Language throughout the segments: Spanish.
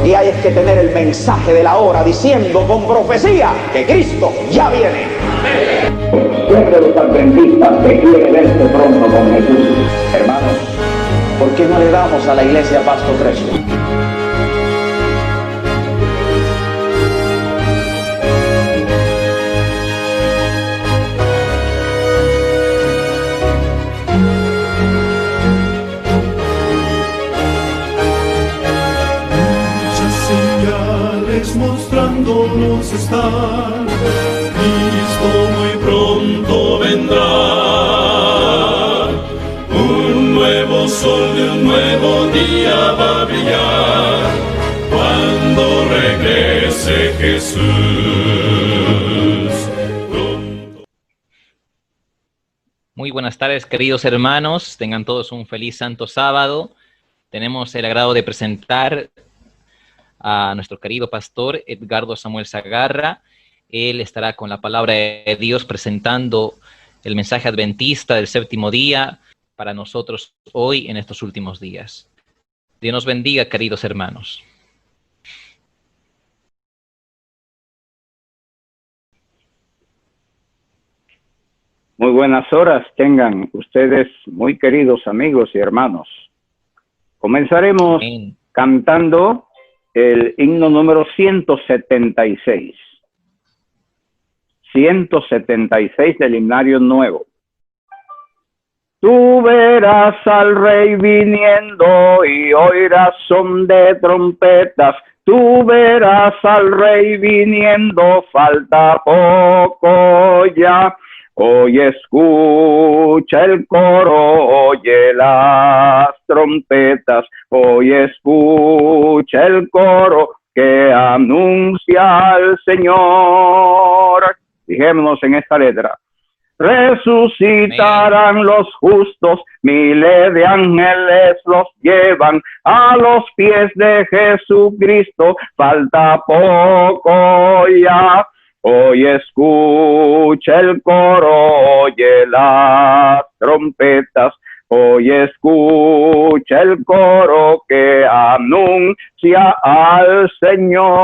Y hay que tener el mensaje de la hora diciendo con profecía que Cristo ya viene. ¿Quién de los adventistas que quiere verse pronto con Jesús? Hermanos, ¿por qué no le damos a la iglesia pasto fresco? Mostrándonos estar, Cristo muy pronto vendrá. Un nuevo sol de un nuevo día va a brillar cuando regrese Jesús. Pronto. Muy buenas tardes, queridos hermanos. Tengan todos un feliz santo sábado. Tenemos el agrado de presentar a nuestro querido pastor Edgardo Samuel Zagarra. Él estará con la palabra de Dios presentando el mensaje adventista del séptimo día para nosotros hoy en estos últimos días. Dios nos bendiga, queridos hermanos. Muy buenas horas tengan ustedes, muy queridos amigos y hermanos. Comenzaremos cantando el himno número 176. 176 del himnario nuevo. Tú verás al Rey viniendo y oirás son de trompetas. Tú verás al Rey viniendo, falta poco ya. Hoy escucha el coro, oye las trompetas, hoy escucha el coro que anuncia al Señor. Fijémonos en esta letra. Resucitarán los justos, miles de ángeles los llevan a los pies de Jesucristo, falta poco ya. Hoy escucha el coro, oye las trompetas, hoy escucha el coro que anuncia al Señor.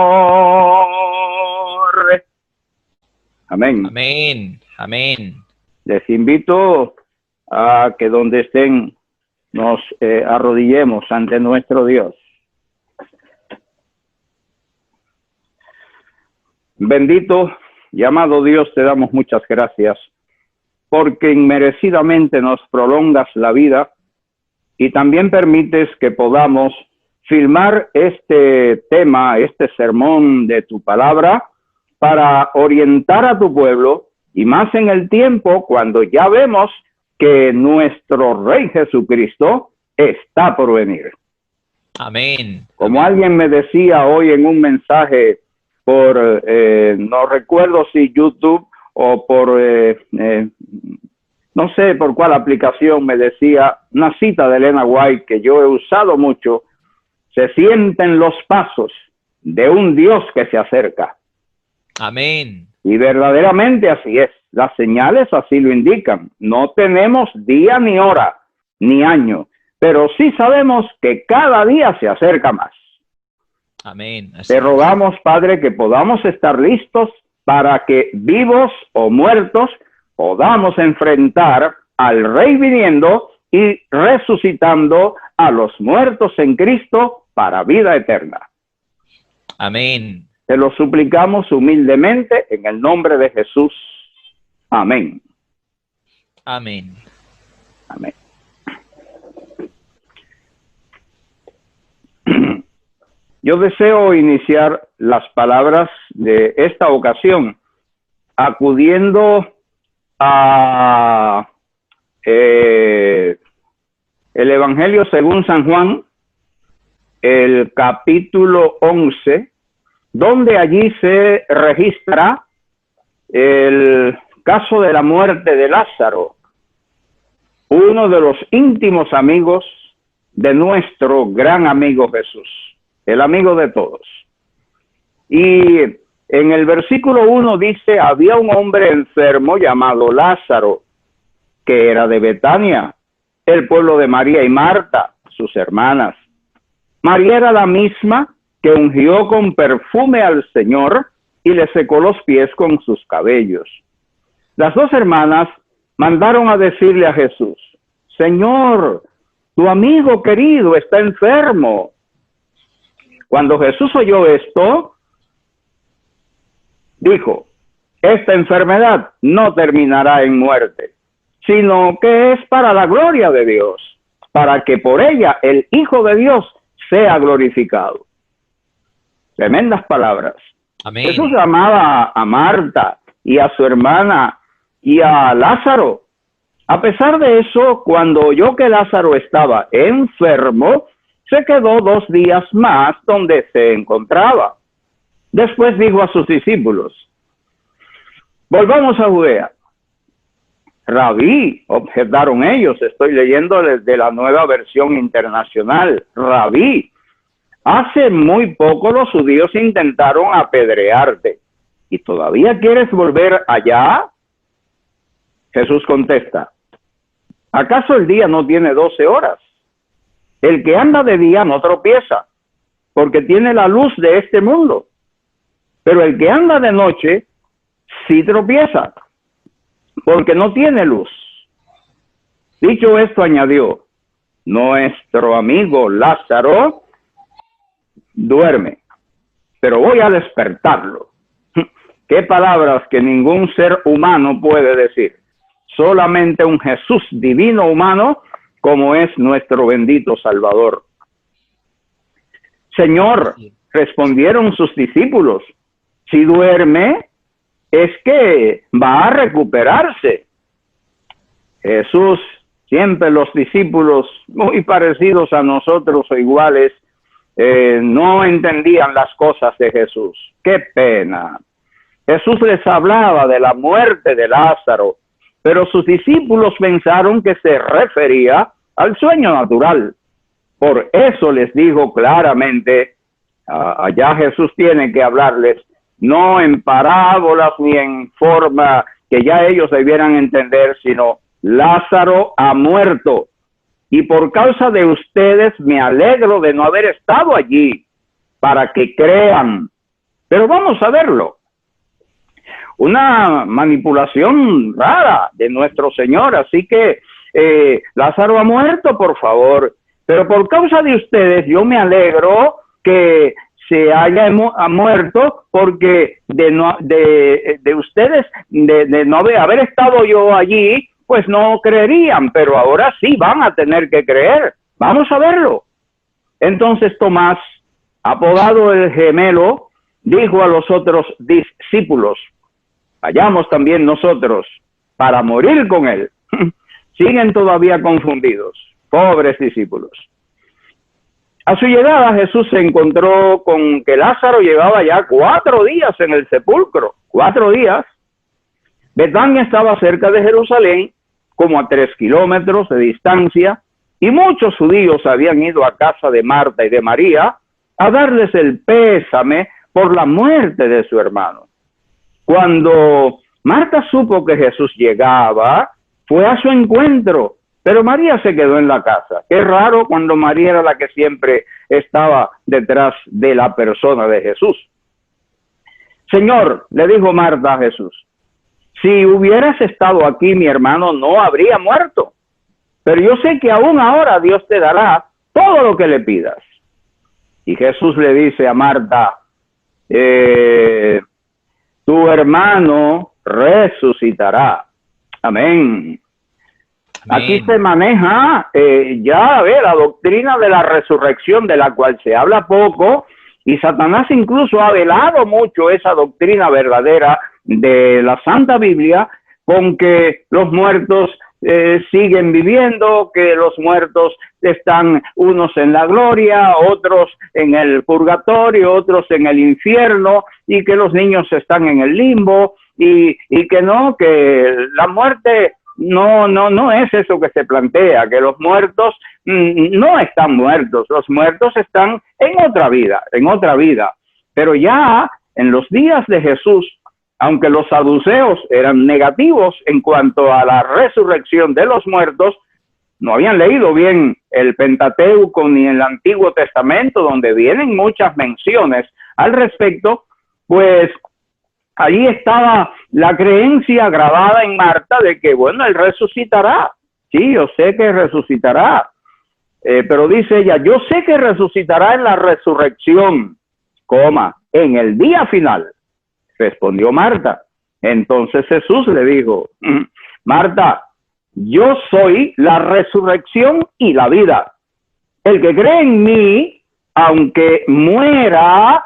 Amén. Amén. Amén. Les invito a que donde estén nos arrodillemos ante nuestro Dios. Bendito y amado Dios, te damos muchas gracias porque inmerecidamente nos prolongas la vida y también permites que podamos filmar este tema, este sermón de tu palabra para orientar a tu pueblo y más en el tiempo cuando ya vemos que nuestro Rey Jesucristo está por venir. Amén. Como alguien me decía hoy en un mensaje por, no recuerdo si YouTube o por, no sé por cuál aplicación, me decía una cita de Elena White que yo he usado mucho: se sienten los pasos de un Dios que se acerca. Amén. Y verdaderamente así es, las señales así lo indican. No tenemos día ni hora ni año, pero sí sabemos que cada día se acerca más. Amén. Te rogamos, Padre, que podamos estar listos para que vivos o muertos podamos enfrentar al Rey viniendo y resucitando a los muertos en Cristo para vida eterna. Amén. Te lo suplicamos humildemente en el nombre de Jesús. Amén. Amén. Amén. Yo deseo iniciar las palabras de esta ocasión acudiendo a el Evangelio según San Juan, el capítulo 11, donde allí se registra el caso de la muerte de Lázaro, uno de los íntimos amigos de nuestro gran amigo Jesús, el amigo de todos. Y en el versículo 1 dice: había un hombre enfermo llamado Lázaro, que era de Betania, el pueblo de María y Marta, sus hermanas. María era la misma que ungió con perfume al Señor y le secó los pies con sus cabellos. Las dos hermanas mandaron a decirle a Jesús: Señor, tu amigo querido está enfermo. Cuando Jesús oyó esto, dijo: esta enfermedad no terminará en muerte, sino que es para la gloria de Dios, para que por ella el Hijo de Dios sea glorificado. Tremendas palabras. Amén. Jesús amaba a Marta y a su hermana y a Lázaro. A pesar de eso, cuando oyó que Lázaro estaba enfermo, se quedó 2 días más donde se encontraba. Después dijo a sus discípulos: volvamos a Judea. Rabí, objetaron ellos, estoy leyendo desde la Nueva Versión Internacional. Rabí, hace muy poco los judíos intentaron apedrearte, ¿y todavía quieres volver allá? Jesús contesta: ¿acaso el día no tiene 12 horas? El que anda de día no tropieza, porque tiene la luz de este mundo. Pero el que anda de noche sí tropieza, porque no tiene luz. Dicho esto, añadió: nuestro amigo Lázaro duerme, pero voy a despertarlo. Qué palabras que ningún ser humano puede decir. Solamente un Jesús divino humano, como es nuestro bendito Salvador. Señor, respondieron sus discípulos, si duerme, es que va a recuperarse. Jesús, siempre los discípulos muy parecidos a nosotros o iguales, no entendían las cosas de Jesús. ¡Qué pena! Jesús les hablaba de la muerte de Lázaro, pero sus discípulos pensaron que se refería al sueño natural. Por eso les dijo claramente, allá Jesús tiene que hablarles, no en parábolas ni en forma que ya ellos debieran entender, sino Lázaro ha muerto. Y por causa de ustedes me alegro de no haber estado allí, para que crean. Pero vamos a verlo. Una manipulación rara de nuestro Señor. Así que Lázaro ha muerto, por favor. Pero por causa de ustedes yo me alegro que se haya muerto, porque de ustedes, de no haber estado yo allí, pues no creerían, pero ahora sí van a tener que creer. Vamos a verlo. Entonces Tomás, apodado el gemelo, dijo a los otros discípulos: vayamos también nosotros para morir con él. Siguen todavía confundidos, pobres discípulos. A su llegada Jesús se encontró con que Lázaro llevaba ya 4 días en el sepulcro. 4 días. Betania estaba cerca de Jerusalén, como a 3 kilómetros de distancia, y muchos judíos habían ido a casa de Marta y de María a darles el pésame por la muerte de su hermano. Cuando Marta supo que Jesús llegaba, fue a su encuentro, pero María se quedó en la casa. Qué raro cuando María era la que siempre estaba detrás de la persona de Jesús. Señor, le dijo Marta a Jesús, si hubieras estado aquí, mi hermano no habría muerto. Pero yo sé que aún ahora Dios te dará todo lo que le pidas. Y Jesús le dice a Marta, tu hermano resucitará. Amén. Aquí se maneja la doctrina de la resurrección, de la cual se habla poco, y Satanás incluso ha velado mucho esa doctrina verdadera de la Santa Biblia, con que los muertos siguen viviendo, que los muertos están unos en la gloria, otros en el purgatorio, otros en el infierno, y que los niños están en el limbo, y que no, que la muerte no es eso que se plantea, que los muertos no están muertos, los muertos están en otra vida. Pero ya en los días de Jesús, aunque los saduceos eran negativos en cuanto a la resurrección de los muertos, no habían leído bien el Pentateuco ni el Antiguo Testamento, donde vienen muchas menciones al respecto, pues allí estaba la creencia grabada en Marta de que, bueno, él resucitará. Sí, yo sé que resucitará. Pero dice ella, yo sé que resucitará en la resurrección, en el día final. Respondió Marta. Entonces Jesús le dijo, Marta, yo soy la resurrección y la vida. El que cree en mí, aunque muera,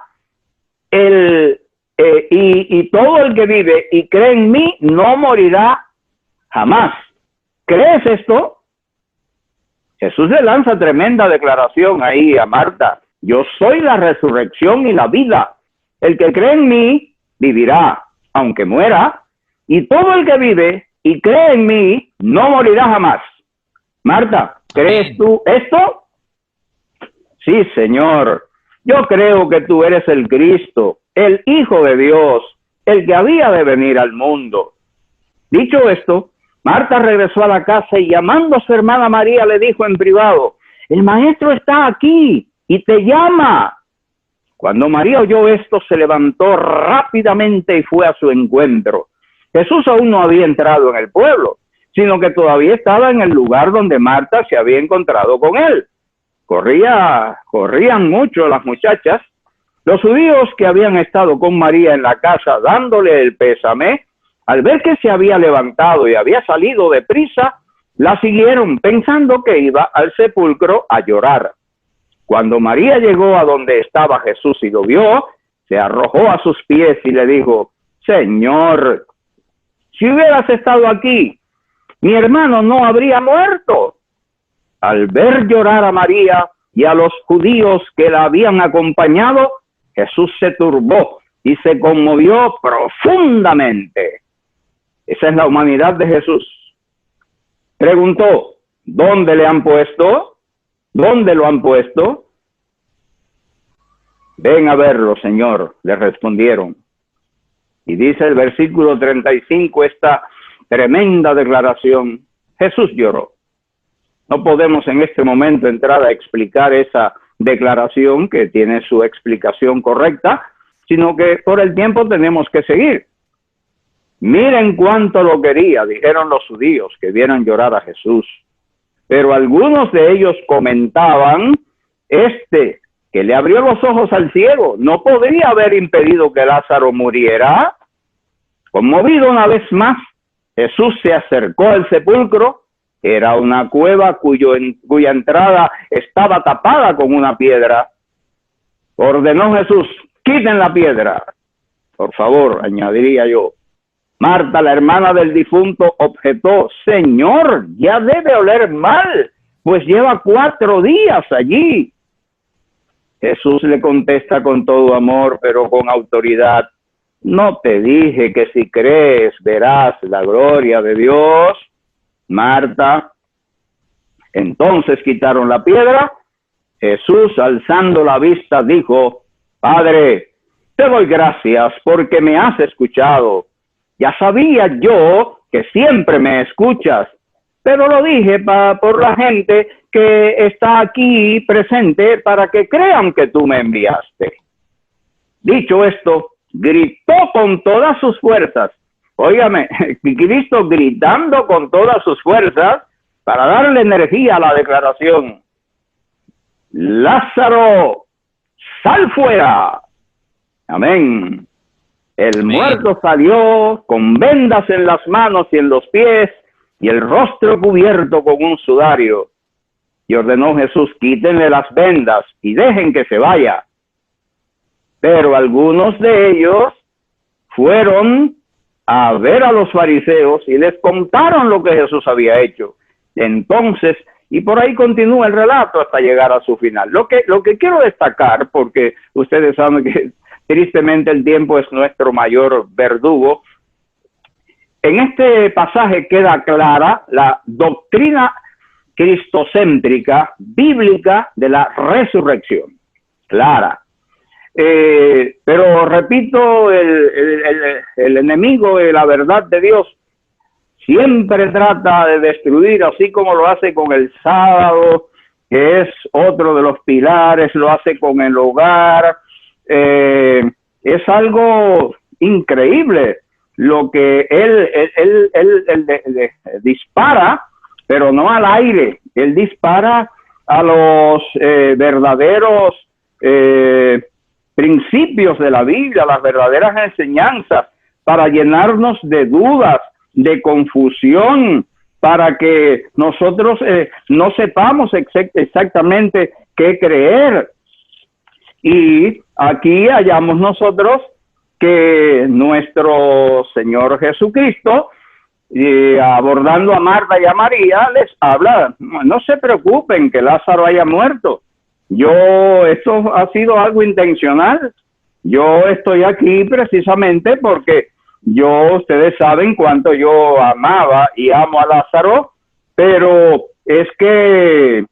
y todo el que vive y cree en mí, no morirá jamás. ¿Crees esto? Jesús le lanza tremenda declaración ahí a Marta. Yo soy la resurrección y la vida. El que cree en mí, vivirá, aunque muera. Y todo el que vive y cree en mí, no morirá jamás. Marta, ¿crees tú esto? Sí, Señor. Yo creo que tú eres el Cristo, el Hijo de Dios, el que había de venir al mundo. Dicho esto, Marta regresó a la casa y llamando a su hermana María le dijo en privado, el maestro está aquí y te llama. Cuando María oyó esto, se levantó rápidamente y fue a su encuentro. Jesús aún no había entrado en el pueblo, sino que todavía estaba en el lugar donde Marta se había encontrado con él. Corrían mucho las muchachas. Los judíos que habían estado con María en la casa dándole el pésame, al ver que se había levantado y había salido deprisa, la siguieron pensando que iba al sepulcro a llorar. Cuando María llegó a donde estaba Jesús y lo vio, se arrojó a sus pies y le dijo, Señor, si hubieras estado aquí, mi hermano no habría muerto. Al ver llorar a María y a los judíos que la habían acompañado, Jesús se turbó y se conmovió profundamente. Esa es la humanidad de Jesús. Preguntó, ¿dónde le han puesto? ¿Dónde lo han puesto? Ven a verlo, Señor, le respondieron. Y dice el versículo 35, esta tremenda declaración, Jesús lloró. No podemos en este momento entrar a explicar esa declaración que tiene su explicación correcta, sino que por el tiempo tenemos que seguir. Miren cuánto lo quería, dijeron los judíos que vieran llorar a Jesús. Pero algunos de ellos comentaban, que le abrió los ojos al ciego, ¿no podría haber impedido que Lázaro muriera? Conmovido una vez más, Jesús se acercó al sepulcro. Era una cueva cuya entrada estaba tapada con una piedra. Ordenó Jesús, quiten la piedra. Por favor, añadiría yo. Marta, la hermana del difunto, objetó, Señor, ya debe oler mal, pues lleva 4 días allí. Jesús le contesta con todo amor, pero con autoridad. ¿No te dije que si crees verás la gloria de Dios? Marta. Entonces quitaron la piedra. Jesús, alzando la vista, dijo, Padre, te doy gracias porque me has escuchado. Ya sabía yo que siempre me escuchas, pero lo dije por la gente que está aquí presente para que crean que tú me enviaste. Dicho esto, gritó con todas sus fuerzas. Óigame, Cristo gritando con todas sus fuerzas para darle energía a la declaración. Lázaro, sal fuera. Amén. El muerto salió con vendas en las manos y en los pies y el rostro cubierto con un sudario. Y ordenó Jesús, quítenle las vendas y dejen que se vaya. Pero algunos de ellos fueron a ver a los fariseos y les contaron lo que Jesús había hecho. Entonces, y por ahí continúa el relato hasta llegar a su final. Lo que quiero destacar, porque ustedes saben que tristemente el tiempo es nuestro mayor verdugo, en este pasaje queda clara la doctrina cristocéntrica, bíblica de la resurrección. Clara. Pero repito, el enemigo de la verdad de Dios siempre trata de destruir, así como lo hace con el sábado, que es otro de los pilares, lo hace con el hogar. Es algo increíble lo que él dispara, pero no al aire. Él dispara a los verdaderos principios de la Biblia, las verdaderas enseñanzas, para llenarnos de dudas, de confusión, para que nosotros no sepamos exactamente qué creer. Y aquí hallamos nosotros que nuestro Señor Jesucristo, abordando a Marta y a María, les habla: no se preocupen que Lázaro haya muerto. Esto ha sido algo intencional. Yo estoy aquí precisamente porque ustedes saben cuánto yo amaba y amo a Lázaro, pero es que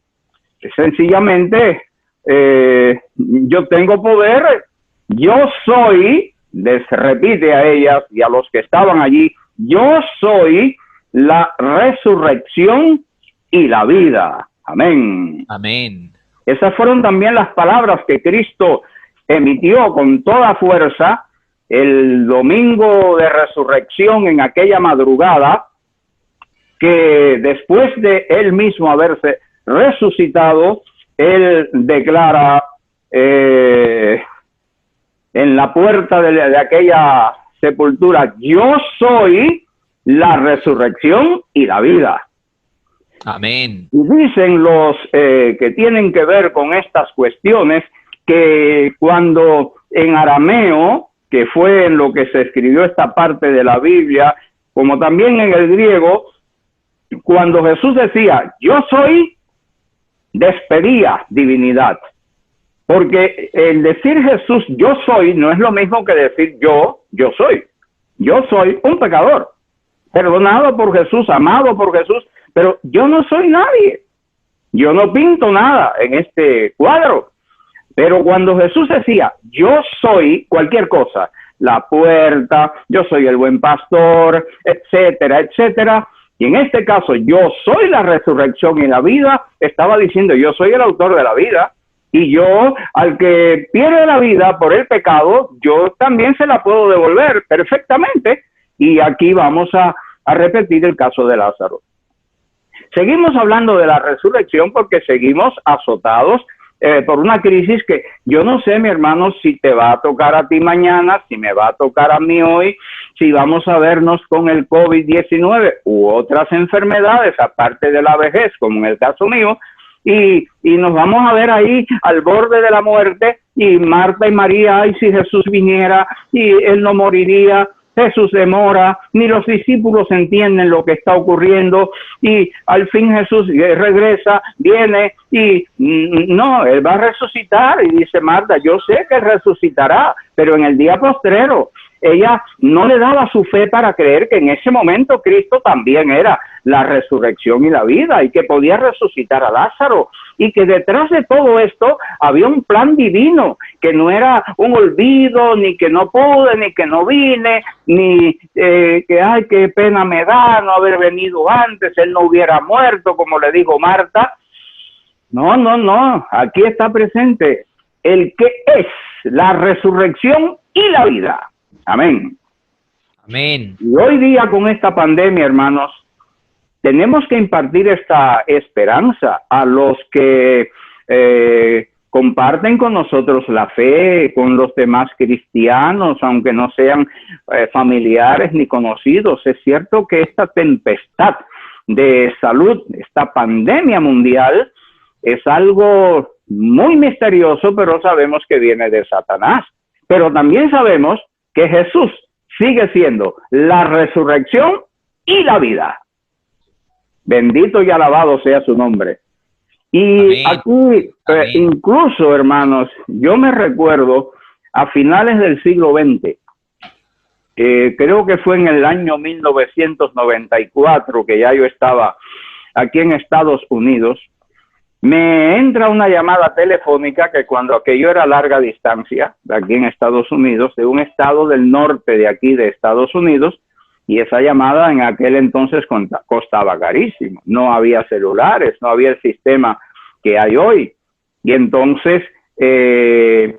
sencillamente yo tengo poder. Yo soy, les repite a ellas y a los que estaban allí, yo soy la resurrección y la vida. Amén. Amén. Esas fueron también las palabras que Cristo emitió con toda fuerza el domingo de resurrección, en aquella madrugada, que después de él mismo haberse resucitado, él declara en la puerta de aquella sepultura: yo soy la resurrección y la vida. Amén. Y dicen los que tienen que ver con estas cuestiones que cuando en arameo, que fue en lo que se escribió esta parte de la Biblia, como también en el griego, cuando Jesús decía yo soy, despedía divinidad. Porque el decir Jesús yo soy no es lo mismo que decir yo soy. Yo soy un pecador, perdonado por Jesús, amado por Jesús, pero yo no soy nadie. Yo no pinto nada en este cuadro. Pero cuando Jesús decía yo soy cualquier cosa, la puerta, yo soy el buen pastor, etcétera, etcétera, y en este caso yo soy la resurrección y la vida, estaba diciendo yo soy el autor de la vida, y yo al que pierde la vida por el pecado, yo también se la puedo devolver perfectamente. Y aquí vamos a repetir el caso de Lázaro. Seguimos hablando de la resurrección porque seguimos azotados por una crisis que yo no sé, mi hermano, si te va a tocar a ti mañana, si me va a tocar a mí hoy, si vamos a vernos con el COVID-19 u otras enfermedades, aparte de la vejez, como en el caso mío, y nos vamos a ver ahí al borde de la muerte, y Marta y María, ay, si Jesús viniera y él no moriría. Jesús demora, ni los discípulos entienden lo que está ocurriendo, y al fin Jesús regresa, viene y no, él va a resucitar. Y dice Marta, yo sé que él resucitará, pero en el día postrero. Ella no le daba su fe para creer que en ese momento Cristo también era la resurrección y la vida, y que podía resucitar a Lázaro, y que detrás de todo esto había un plan divino, que no era un olvido, ni que no pude, ni que no vine, ni que ay, qué pena me da no haber venido antes, él no hubiera muerto, como le dijo Marta. No, aquí está presente el que es la resurrección y la vida. Amén. Amén. Y hoy día con esta pandemia, hermanos, tenemos que impartir esta esperanza a los que comparten con nosotros la fe, con los demás cristianos, aunque no sean familiares ni conocidos. Es cierto que esta tempestad de salud, esta pandemia mundial, es algo muy misterioso, pero sabemos que viene de Satanás. Pero también sabemos que Jesús sigue siendo la resurrección y la vida. Bendito y alabado sea su nombre. Y aquí, incluso, hermanos, yo me recuerdo a finales del siglo XX, creo que fue en el año 1994, que ya yo estaba aquí en Estados Unidos, me entra una llamada telefónica que cuando aquello era larga distancia, de aquí en Estados Unidos, de un estado del norte de aquí de Estados Unidos, Y esa llamada en aquel entonces costaba carísimo. No había celulares, no había el sistema que hay hoy. Y entonces, ¿quién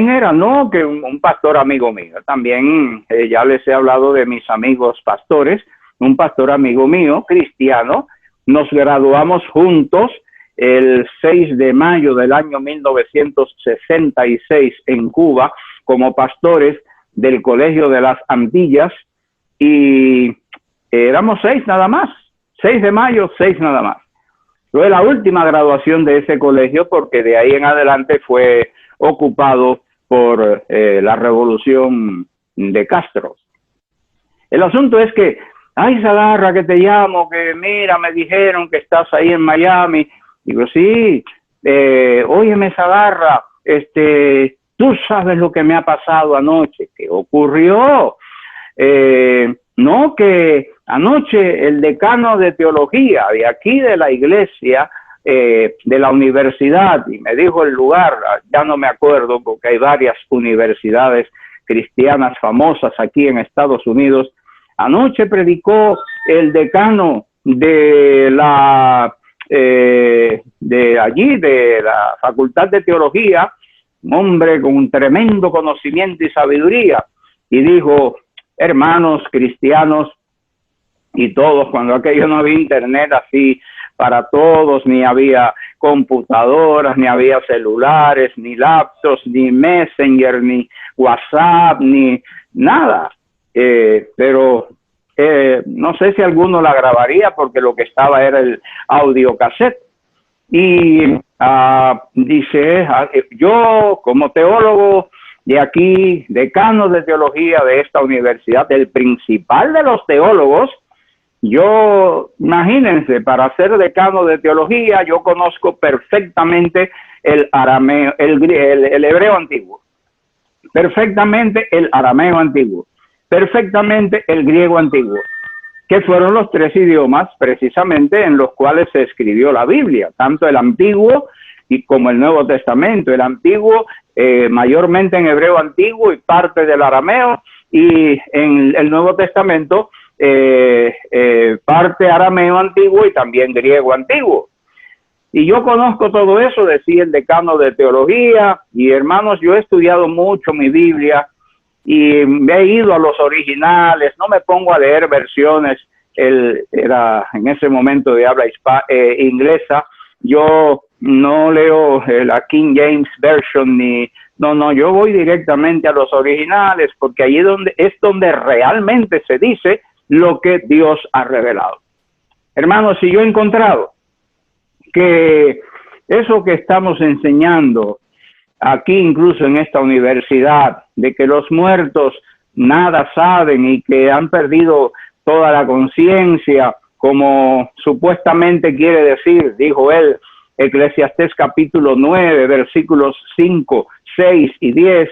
era? No, que un pastor amigo mío. También ya les he hablado de mis amigos pastores. Un pastor amigo mío, cristiano. Nos graduamos juntos el 6 de mayo del año 1966 en Cuba como pastores del Colegio de las Antillas. Y éramos 6 nada más. 6 de mayo, 6 nada más. Fue la última graduación de ese colegio porque de ahí en adelante fue ocupado por la revolución de Castro. El asunto es que, ay, Sagarra, que te llamo, que mira, me dijeron que estás ahí en Miami. Digo, sí, óyeme, Sagarra, tú sabes lo que me ha pasado anoche. ¿Qué ocurrió? No, que anoche el decano de teología de aquí de la iglesia, de la universidad, y me dijo el lugar, ya no me acuerdo porque hay varias universidades cristianas famosas aquí en Estados Unidos. Anoche predicó el decano de la de allí, de la Facultad de Teología, un hombre con un tremendo conocimiento y sabiduría, y dijo, hermanos cristianos y todos, cuando aquello no había internet así para todos, ni había computadoras, ni había celulares, ni laptops, ni Messenger, ni WhatsApp, ni nada, pero no sé si alguno la grabaría porque lo que estaba era el audio cassette. Y dice, yo como teólogo de aquí, decano de teología de esta universidad, el principal de los teólogos, yo, imagínense, para ser decano de teología, yo conozco perfectamente el arameo, el hebreo antiguo, perfectamente el arameo antiguo, perfectamente el griego antiguo, que fueron los 3 idiomas precisamente en los cuales se escribió la Biblia, tanto el antiguo y como el Nuevo Testamento. El antiguo mayormente en hebreo antiguo y parte del arameo, y en el Nuevo Testamento parte arameo antiguo y también griego antiguo. Y yo conozco todo eso, decía el decano de teología, y hermanos, yo he estudiado mucho mi Biblia, y me he ido a los originales, no me pongo a leer versiones, era en ese momento de habla inglesa, yo no leo la King James Version, no, yo voy directamente a los originales, porque allí es donde realmente se dice lo que Dios ha revelado. Hermanos, si yo he encontrado que eso que estamos enseñando aquí, incluso en esta universidad, de que los muertos nada saben y que han perdido toda la conciencia, como supuestamente quiere decir, dijo él, Eclesiastés capítulo 9, versículos 5, 6 y 10,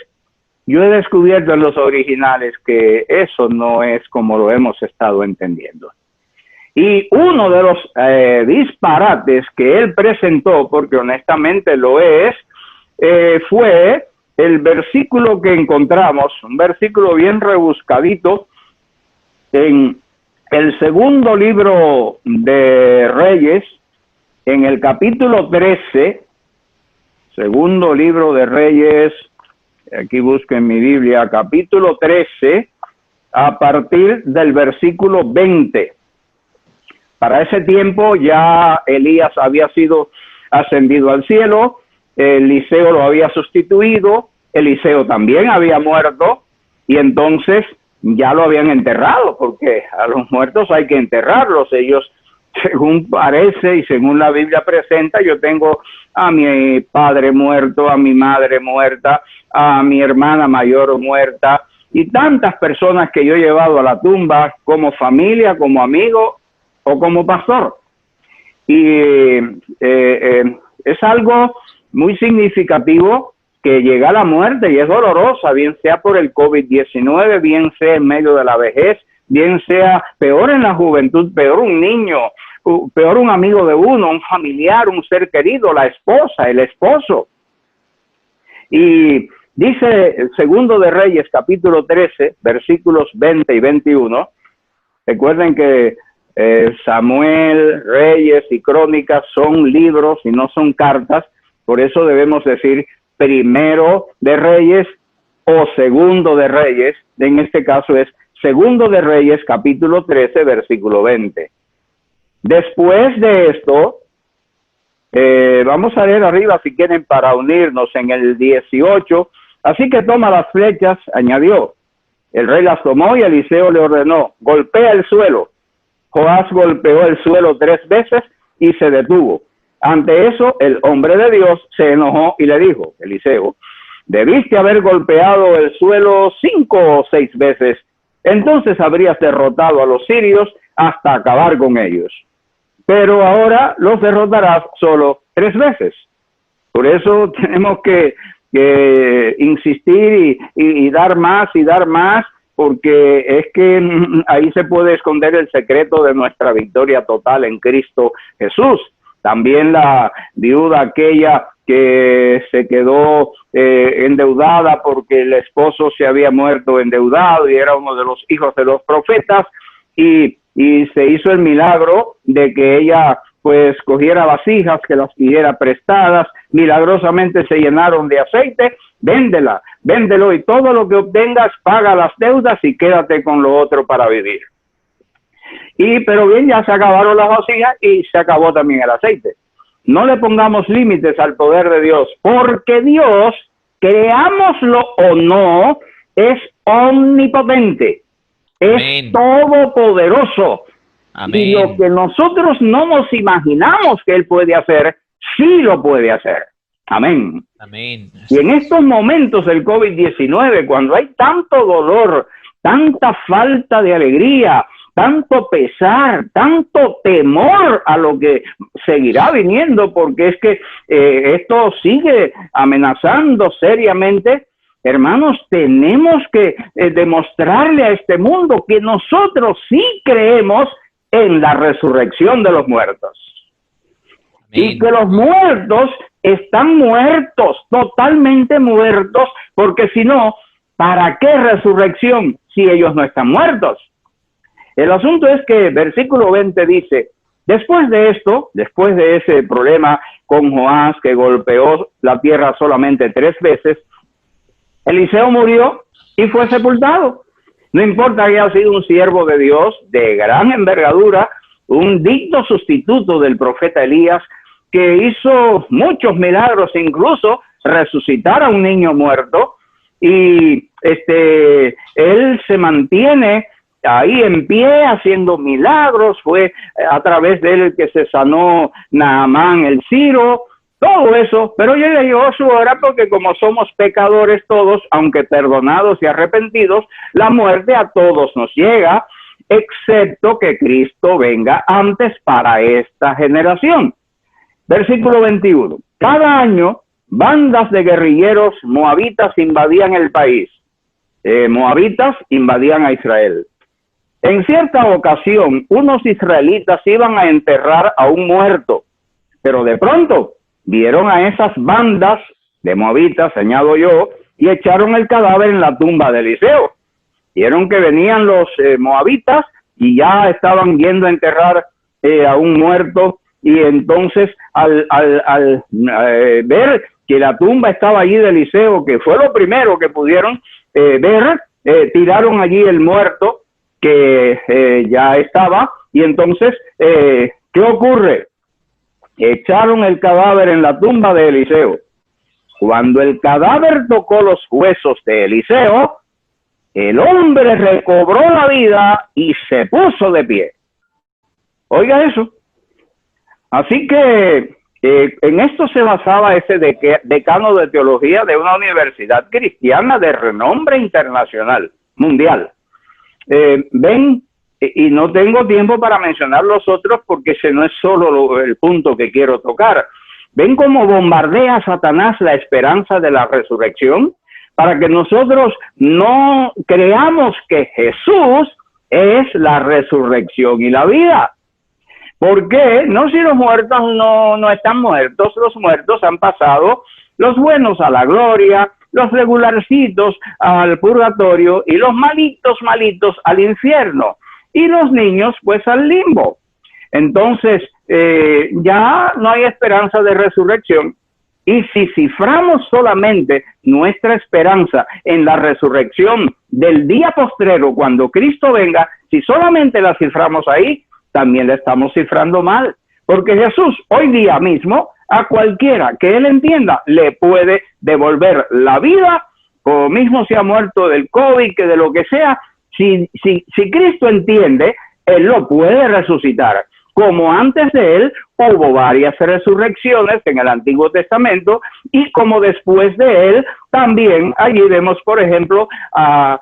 yo he descubierto en los originales que eso no es como lo hemos estado entendiendo. Y uno de los disparates que él presentó, porque honestamente lo es, fue el versículo que encontramos, un versículo bien rebuscadito, en el segundo libro de Reyes, en el capítulo 13, segundo libro de Reyes, aquí busco en mi Biblia, capítulo 13, a partir del versículo 20. Para ese tiempo ya Elías había sido ascendido al cielo, Eliseo lo había sustituido, Eliseo también había muerto, y entonces ya lo habían enterrado, porque a los muertos hay que enterrarlos. Ellos, según parece y según la Biblia presenta, yo tengo a mi padre muerto, a mi madre muerta, a mi hermana mayor muerta, y tantas personas que yo he llevado a la tumba como familia, como amigo o como pastor. Y es algo muy significativo que llega a la muerte, y es dolorosa, bien sea por el COVID-19, bien sea en medio de la vejez, bien sea peor en la juventud, peor un niño, peor un amigo de uno, un familiar, un ser querido, la esposa, el esposo. Y Dice el Segundo de Reyes, capítulo 13, versículos 20 y 21. Recuerden que Samuel, Reyes y Crónicas son libros y no son cartas. Por eso debemos decir Primero de Reyes o Segundo de Reyes. En este caso es Segundo de Reyes, capítulo 13, versículo 20. Después de esto, vamos a leer arriba si quieren para unirnos en el 18. Así que toma las flechas, añadió. El rey las tomó y Eliseo le ordenó, golpea el suelo. Joás golpeó el suelo 3 veces y se detuvo. Ante eso, el hombre de Dios se enojó y le dijo, Eliseo, debiste haber golpeado el suelo 5 o 6 veces. Entonces habrías derrotado a los sirios hasta acabar con ellos. Pero ahora los derrotarás solo 3 veces. Por eso tenemos que insistir y dar más, porque es que ahí se puede esconder el secreto de nuestra victoria total en Cristo Jesús. También la viuda aquella que se quedó endeudada porque el esposo se había muerto endeudado y era uno de los hijos de los profetas, y se hizo el milagro de que ella pues cogiera vasijas, que las pidiera prestadas, milagrosamente se llenaron de aceite. Véndelo y todo lo que obtengas, paga las deudas y quédate con lo otro para vivir. Pero bien, ya se acabaron las vasijas y se acabó también el aceite. No le pongamos límites al poder de Dios, porque Dios, creámoslo o no, es omnipotente, Amén. es todopoderoso. Amén. Y lo que nosotros no nos imaginamos que Él puede hacer, sí lo puede hacer. Amén. Amén. Y en estos momentos del COVID-19, cuando hay tanto dolor, tanta falta de alegría, tanto pesar, tanto temor a lo que seguirá viniendo, porque es que esto sigue amenazando seriamente, hermanos, tenemos que demostrarle a este mundo que nosotros sí creemos en la resurrección de los muertos. Amén. Y que los muertos están muertos, totalmente muertos, porque si no, ¿para qué resurrección si ellos no están muertos? El asunto es que versículo 20 dice, después de esto, después de ese problema con Joás que golpeó la tierra solamente 3 veces, Eliseo murió y fue sepultado. No importa que haya sido un siervo de Dios de gran envergadura, un digno sustituto del profeta Elías, que hizo muchos milagros, incluso resucitar a un niño muerto, y él se mantiene ahí en pie haciendo milagros. Fue a través de él que se sanó Naamán el Sirio, todo eso. Pero ya llegó su hora, porque como somos pecadores todos, aunque perdonados y arrepentidos, la muerte a todos nos llega, excepto que Cristo venga antes para esta generación. Versículo 21. Cada año, bandas de guerrilleros moabitas invadían el país. Moabitas invadían a Israel. En cierta ocasión, unos israelitas iban a enterrar a un muerto, pero de pronto vieron a esas bandas de moabitas, añado yo, y echaron el cadáver en la tumba de Eliseo. Vieron que venían los moabitas y ya estaban yendo a enterrar a un muerto, y entonces al ver que la tumba estaba allí de Eliseo, que fue lo primero que pudieron ver, tiraron allí el muerto que ya estaba, y entonces, ¿qué ocurre? Echaron el cadáver en la tumba de Eliseo. Cuando el cadáver tocó los huesos de Eliseo, el hombre recobró la vida y se puso de pie. Oiga eso. Así que en esto se basaba ese decano de teología de una universidad cristiana de renombre internacional, mundial. Ven, y no tengo tiempo para mencionar los otros, porque ese no es solo el punto que quiero tocar. Ven cómo bombardea Satanás la esperanza de la resurrección, para que nosotros no creamos que Jesús es la resurrección y la vida. ¿Por qué? No, si los muertos no están muertos, los muertos han pasado, los buenos a la gloria, los regularcitos al purgatorio y los malitos al infierno y los niños pues al limbo. Entonces ya no hay esperanza de resurrección. Y si ciframos solamente nuestra esperanza en la resurrección del día postrero, cuando Cristo venga, si solamente la ciframos ahí, también la estamos cifrando mal. Porque Jesús hoy día mismo, a cualquiera que él entienda, le puede devolver la vida, o mismo si ha muerto del COVID, que de lo que sea. Si Cristo entiende, él lo puede resucitar. Como antes de él hubo varias resurrecciones en el Antiguo Testamento, y como después de él también allí vemos, por ejemplo, a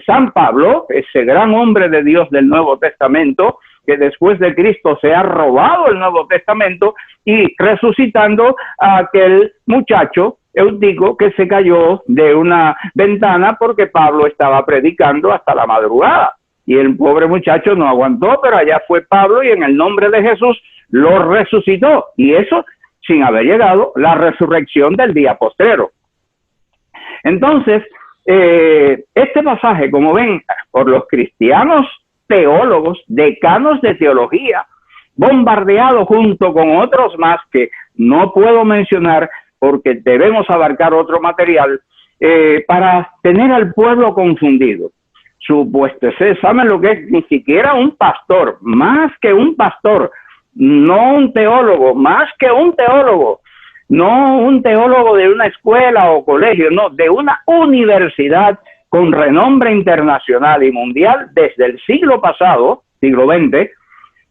San Pablo, ese gran hombre de Dios del Nuevo Testamento, que después de Cristo se ha robado el Nuevo Testamento y resucitando a aquel muchacho Eutico que se cayó de una ventana porque Pablo estaba predicando hasta la madrugada. Y el pobre muchacho no aguantó, pero allá fue Pablo y en el nombre de Jesús lo resucitó. Y eso sin haber llegado la resurrección del día postrero. Entonces, este pasaje, como ven, por los cristianos teólogos, decanos de teología, bombardeado junto con otros más que no puedo mencionar porque debemos abarcar otro material, para tener al pueblo confundido. Supuestamente, ¿saben lo que es? Ni siquiera un pastor, más que un pastor, no un teólogo, más que un teólogo, no un teólogo de una escuela o colegio, no, de una universidad con renombre internacional y mundial desde el siglo pasado, siglo XX.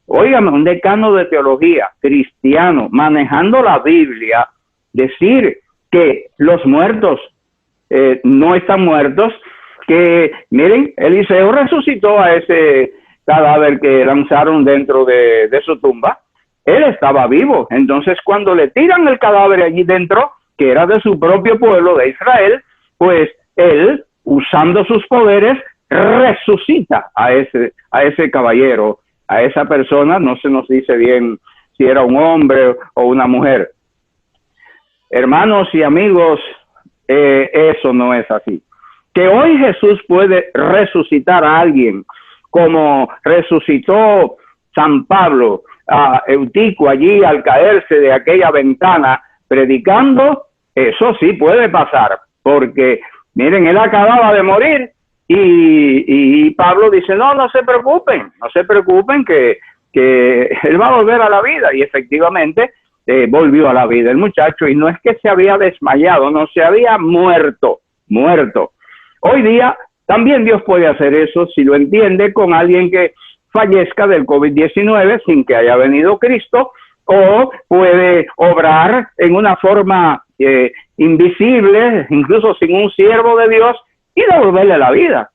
Óigame, un decano de teología cristiano manejando la Biblia, decir que los muertos no están muertos, que miren, Eliseo resucitó a ese cadáver que lanzaron dentro de su tumba. Él estaba vivo. Entonces cuando le tiran el cadáver allí dentro, que era de su propio pueblo, de Israel, pues él, usando sus poderes, resucita a ese caballero, a esa persona. No se nos dice bien si era un hombre o una mujer. Hermanos y amigos, eso no es así. Que hoy Jesús puede resucitar a alguien, como resucitó San Pablo a Eutico allí al caerse de aquella ventana predicando, eso sí puede pasar, porque miren, él acababa de morir y Pablo dice, no se preocupen que él va a volver a la vida, y efectivamente volvió a la vida el muchacho, y no es que se había desmayado, no, se había muerto. Hoy día también Dios puede hacer eso si lo entiende con alguien que fallezca del COVID-19 sin que haya venido Cristo, o puede obrar en una forma invisible, incluso sin un siervo de Dios, y devolverle la vida.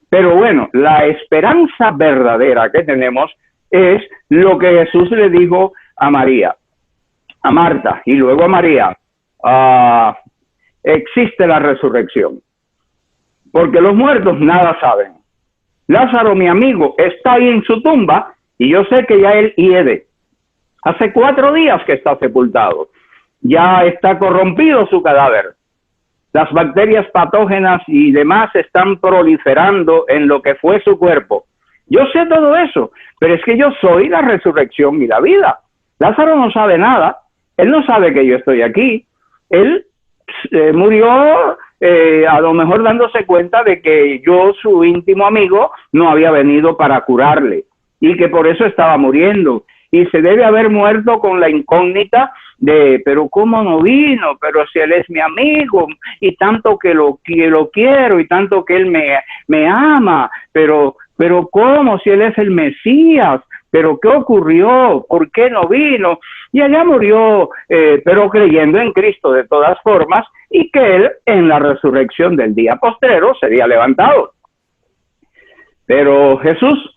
Pero bueno, la esperanza verdadera que tenemos es lo que Jesús le dijo a María, a Marta y luego a María. Existe la resurrección, porque los muertos nada saben. Lázaro, mi amigo, está ahí en su tumba y yo sé que ya él hiede. Hace 4 días que está sepultado. Ya está corrompido su cadáver. Las bacterias patógenas y demás están proliferando en lo que fue su cuerpo. Yo sé todo eso, pero es que yo soy la resurrección y la vida. Lázaro no sabe nada. Él no sabe que yo estoy aquí. Él murió a lo mejor dándose cuenta de que yo, su íntimo amigo, no había venido para curarle y que por eso estaba muriendo. Y se debe haber muerto con la incógnita de, pero ¿cómo no vino? Pero si él es mi amigo y tanto que lo quiero y tanto que él me ama, pero ¿cómo? Si él es el Mesías, ¿pero qué ocurrió? ¿Por qué no vino? Y allá murió, pero creyendo en Cristo de todas formas, y que él en la resurrección del día postrero sería levantado. Pero Jesús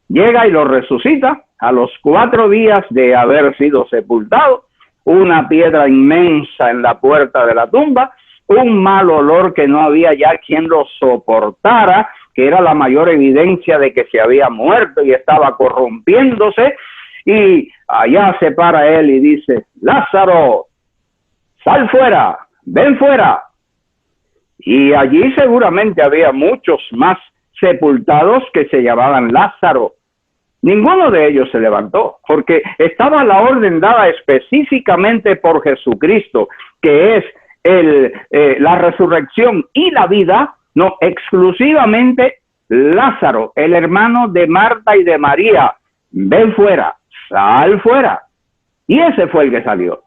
llega y lo resucita a los 4 días de haber sido sepultado, una piedra inmensa en la puerta de la tumba, un mal olor que no había ya quien lo soportara, que era la mayor evidencia de que se había muerto y estaba corrompiéndose, y allá se para él y dice, Lázaro, sal fuera, ven fuera. Y allí seguramente había muchos más sepultados que se llamaban Lázaro. Ninguno de ellos se levantó, porque estaba la orden dada específicamente por Jesucristo, que es la resurrección y la vida, no exclusivamente Lázaro, el hermano de Marta y de María. Ven fuera, sal fuera. Y ese fue el que salió.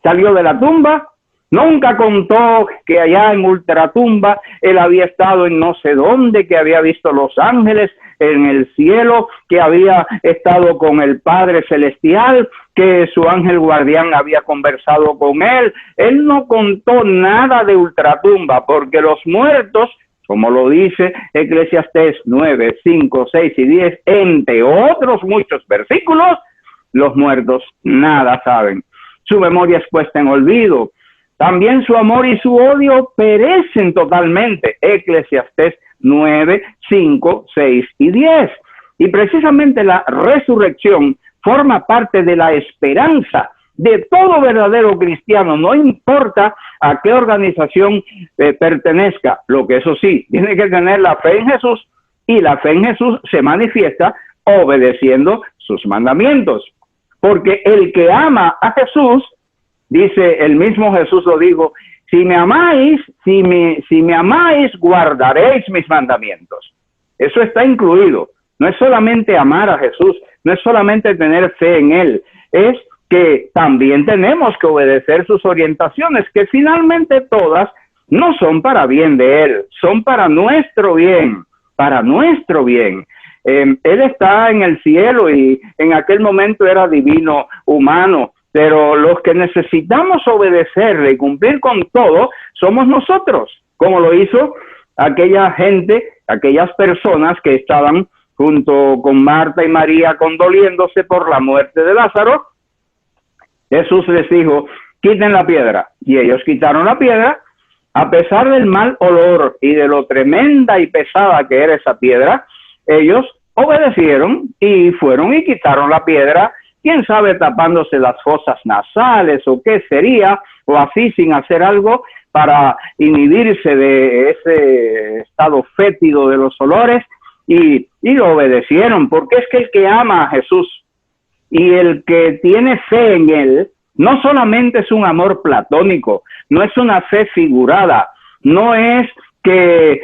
Salió de la tumba. Nunca contó que allá en ultratumba él había estado en no sé dónde, que había visto los ángeles en el cielo, que había estado con el Padre Celestial, que su ángel guardián había conversado con él. Él no contó nada de ultratumba, porque los muertos, como lo dice Eclesiastés 9, 5, 6 y 10, entre otros muchos versículos, los muertos nada saben. Su memoria es puesta en olvido. También su amor y su odio perecen totalmente. Eclesiastés 9, 5, 6 y 10. Y precisamente la resurrección forma parte de la esperanza de todo verdadero cristiano, no importa a qué organización pertenezca. Lo que eso sí, tiene que tener la fe en Jesús, y la fe en Jesús se manifiesta obedeciendo sus mandamientos. Porque el que ama a Jesús, dice el mismo Jesús, lo dijo, si me amáis, si me amáis, guardaréis mis mandamientos. Eso está incluido. No es solamente amar a Jesús, no es solamente tener fe en Él, es que también tenemos que obedecer sus orientaciones, que finalmente todas no son para bien de Él, son para nuestro bien, para nuestro bien. Él está en el cielo y en aquel momento era divino humano, pero los que necesitamos obedecerle y cumplir con todo somos nosotros, como lo hizo aquella gente, aquellas personas que estaban junto con Marta y María condoliéndose por la muerte de Lázaro. Jesús les dijo, quiten la piedra, y ellos quitaron la piedra. A pesar del mal olor y de lo tremenda y pesada que era esa piedra, ellos obedecieron y fueron y quitaron la piedra, quién sabe, tapándose las fosas nasales o qué sería, o así sin hacer algo para inhibirse de ese estado fétido de los olores, y lo obedecieron, porque es que el que ama a Jesús y el que tiene fe en Él, no solamente es un amor platónico, no es una fe figurada, no es que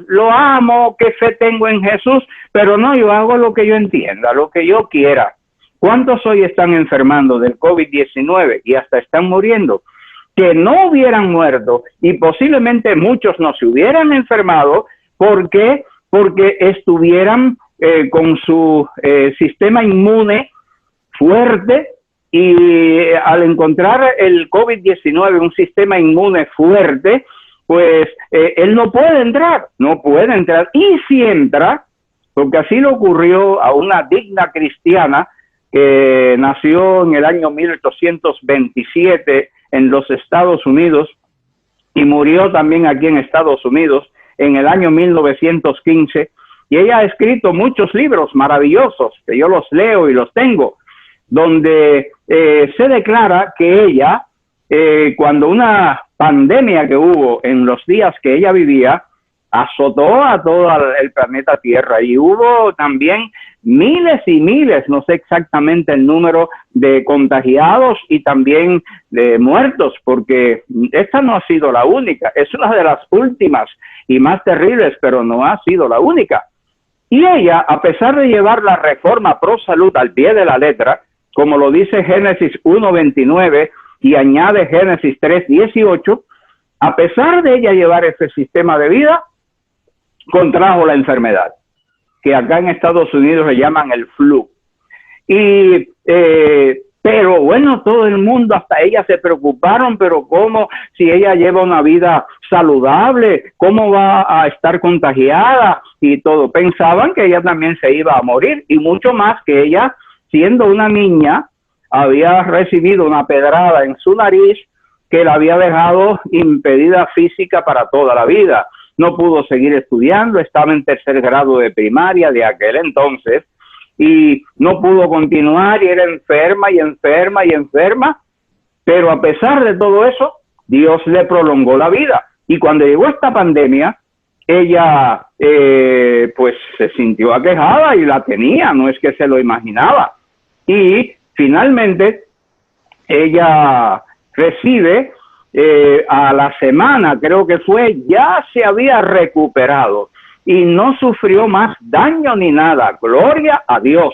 lo amo, qué fe tengo en Jesús, pero no, yo hago lo que yo entienda, lo que yo quiera. ¿Cuántos hoy están enfermando del COVID-19 y hasta están muriendo? Que no hubieran muerto y posiblemente muchos no se hubieran enfermado porque estuvieran con su sistema inmune fuerte, y al encontrar el COVID-19 un sistema inmune fuerte, pues él no puede entrar, y si entra, porque así le ocurrió a una digna cristiana que nació en el año 1827 en los Estados Unidos y murió también aquí en Estados Unidos en el año 1915, y ella ha escrito muchos libros maravillosos, que yo los leo y los tengo, donde se declara que ella, cuando una pandemia que hubo en los días que ella vivía, azotó a todo el planeta Tierra, y hubo también miles y miles, no sé exactamente el número de contagiados y también de muertos, porque esta no ha sido la única, es una de las últimas y más terribles, pero no ha sido la única. Y ella, a pesar de llevar la reforma pro salud al pie de la letra, como lo dice Génesis 1:29 y añade Génesis 3:18, a pesar de ella llevar ese sistema de vida, contrajo la enfermedad, que acá en Estados Unidos le llaman el flu. Y pero bueno, todo el mundo, hasta ella, se preocuparon, pero ¿cómo? Si ella lleva una vida saludable, ¿cómo va a estar contagiada? Y todo, pensaban que ella también se iba a morir, y mucho más que ella, siendo una niña, había recibido una pedrada en su nariz que la había dejado impedida física para toda la vida. No pudo seguir estudiando, estaba en 3er grado de primaria de aquel entonces, y no pudo continuar, y era enferma y enferma y enferma, pero a pesar de todo eso, Dios le prolongó la vida. Y cuando llegó esta pandemia, ella pues se sintió aquejada y la tenía, no es que se lo imaginaba. Y finalmente ella recibe a la semana, creo que fue, ya se había recuperado y no sufrió más daño ni nada. Gloria a Dios.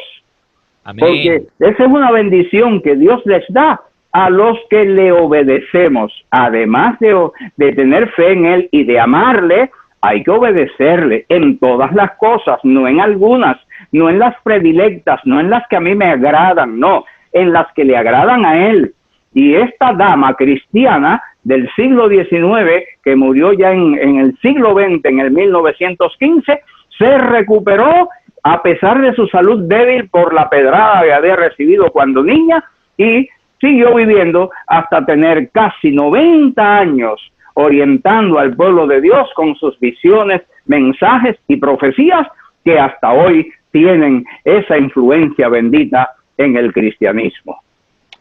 Amén. Porque esa es una bendición que Dios les da a los que le obedecemos. Además de tener fe en Él y de amarle, hay que obedecerle en todas las cosas, no en algunas, no en las predilectas, no en las que a mí me agradan, no, en las que le agradan a Él. Y esta dama cristiana del siglo XIX, que murió ya en el siglo XX, en el 1915, se recuperó a pesar de su salud débil por la pedrada que había recibido cuando niña, y siguió viviendo hasta tener casi 90 años orientando al pueblo de Dios con sus visiones, mensajes y profecías que hasta hoy tienen esa influencia bendita en el cristianismo.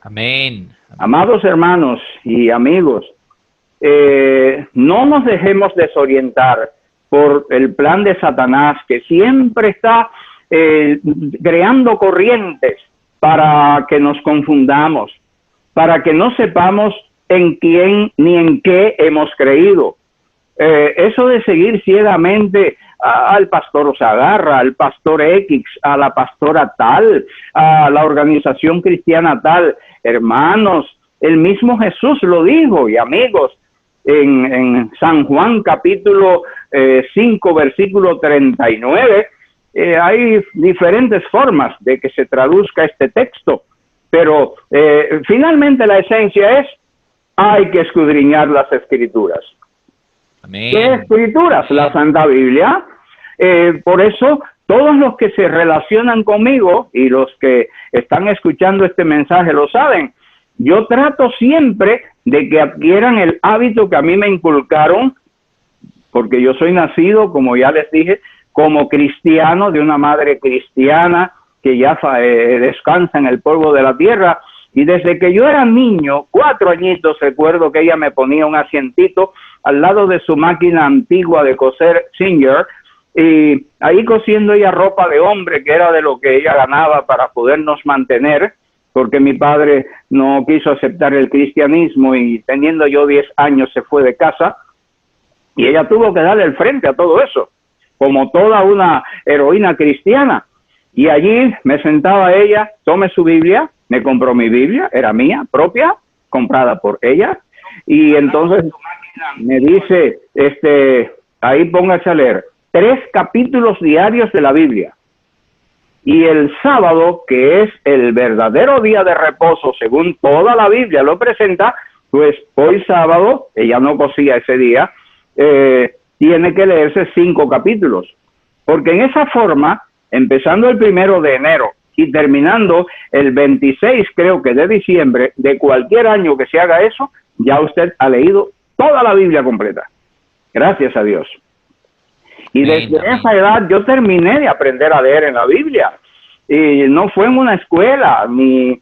Amén. Amados hermanos y amigos, no nos dejemos desorientar por el plan de Satanás, que siempre está creando corrientes para que nos confundamos, para que no sepamos en quién ni en qué hemos creído. Eso de seguir ciegamente al pastor Sagarra, al pastor X, a la pastora tal, a la organización cristiana tal, hermanos, el mismo Jesús lo dijo, y amigos, en San Juan capítulo 5 versículo 39, hay diferentes formas de que se traduzca este texto, pero finalmente la esencia es: hay que escudriñar las Escrituras. Amén. ¿Qué Escrituras? La Santa Biblia. Por eso, todos los que se relacionan conmigo y los que están escuchando este mensaje lo saben, yo trato siempre de que adquieran el hábito que a mí me inculcaron, porque yo soy nacido, como ya les dije, como cristiano, de una madre cristiana que ya descansa en el polvo de la tierra. Y desde que yo era niño, 4 añitos, recuerdo que ella me ponía un asientito al lado de su máquina antigua de coser Singer, y ahí cosiendo ella ropa de hombre, que era de lo que ella ganaba para podernos mantener, porque mi padre no quiso aceptar el cristianismo y teniendo yo 10 años se fue de casa, y ella tuvo que darle el frente a todo eso, como toda una heroína cristiana. Y allí me sentaba ella, tome su Biblia, me compró mi Biblia, era mía, propia, comprada por ella, y entonces me dice, ahí póngase a leer 3 capítulos diarios de la Biblia. Y el sábado, que es el verdadero día de reposo, según toda la Biblia lo presenta, pues hoy sábado, ella no cosía ese día, tiene que leerse 5 capítulos. Porque en esa forma, empezando el 1 de enero y terminando el 26, creo que de diciembre, de cualquier año que se haga eso, ya usted ha leído toda la Biblia completa. Gracias a Dios. Y desde esa edad yo terminé de aprender a leer en la Biblia. Y no fue en una escuela, ni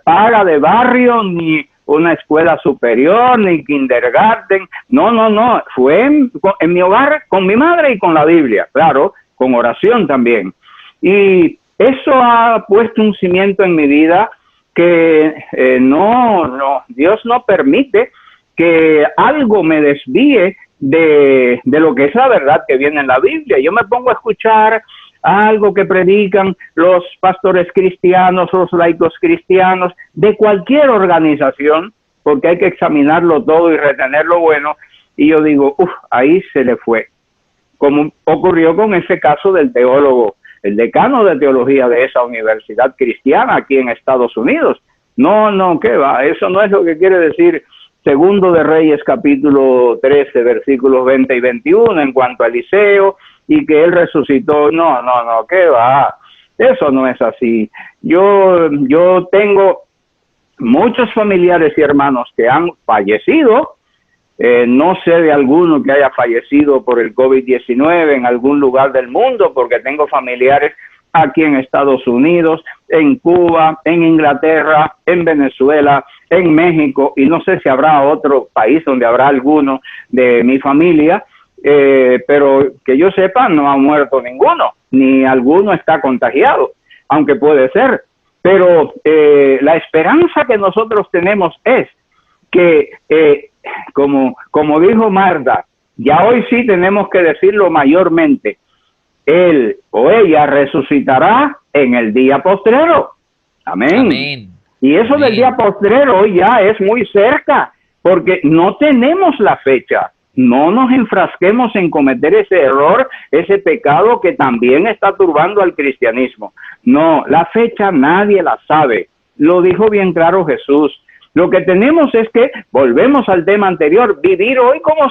paga de barrio, ni una escuela superior, ni kindergarten. No. Fue en mi hogar con mi madre y con la Biblia. Claro, con oración también. Y eso ha puesto un cimiento en mi vida que Dios no permite que algo me desvíe de lo que es la verdad que viene en la Biblia. Yo me pongo a escuchar algo que predican los pastores cristianos, los laicos cristianos, de cualquier organización, porque hay que examinarlo todo y retener lo bueno, y yo digo, ahí se le fue. Como ocurrió con ese caso del teólogo, el decano de teología de esa universidad cristiana aquí en Estados Unidos. No, ¿qué va? Eso no es lo que quiere decir Segundo de Reyes, capítulo 13, versículos 20 y 21, en cuanto a Eliseo, y que él resucitó. No, ¿qué va? Eso no es así. Yo tengo muchos familiares y hermanos que han fallecido. No sé de alguno que haya fallecido por el COVID-19 en algún lugar del mundo, porque tengo familiares aquí en Estados Unidos, en Cuba, en Inglaterra, en Venezuela, en México, y no sé si habrá otro país donde habrá alguno de mi familia, pero que yo sepa no ha muerto ninguno, ni alguno está contagiado, aunque puede ser. Pero la esperanza que nosotros tenemos es que, como dijo Marta, ya hoy sí tenemos que decirlo mayormente, él o ella resucitará en el día postrero. Amén. Amén. Y eso Amén. del día postrero ya es muy cerca, porque no tenemos la fecha. No nos enfrasquemos en cometer ese error, ese pecado que también está turbando al cristianismo. No, la fecha nadie la sabe. Lo dijo bien claro Jesús. Lo que tenemos es que, volvemos al tema anterior, vivir hoy como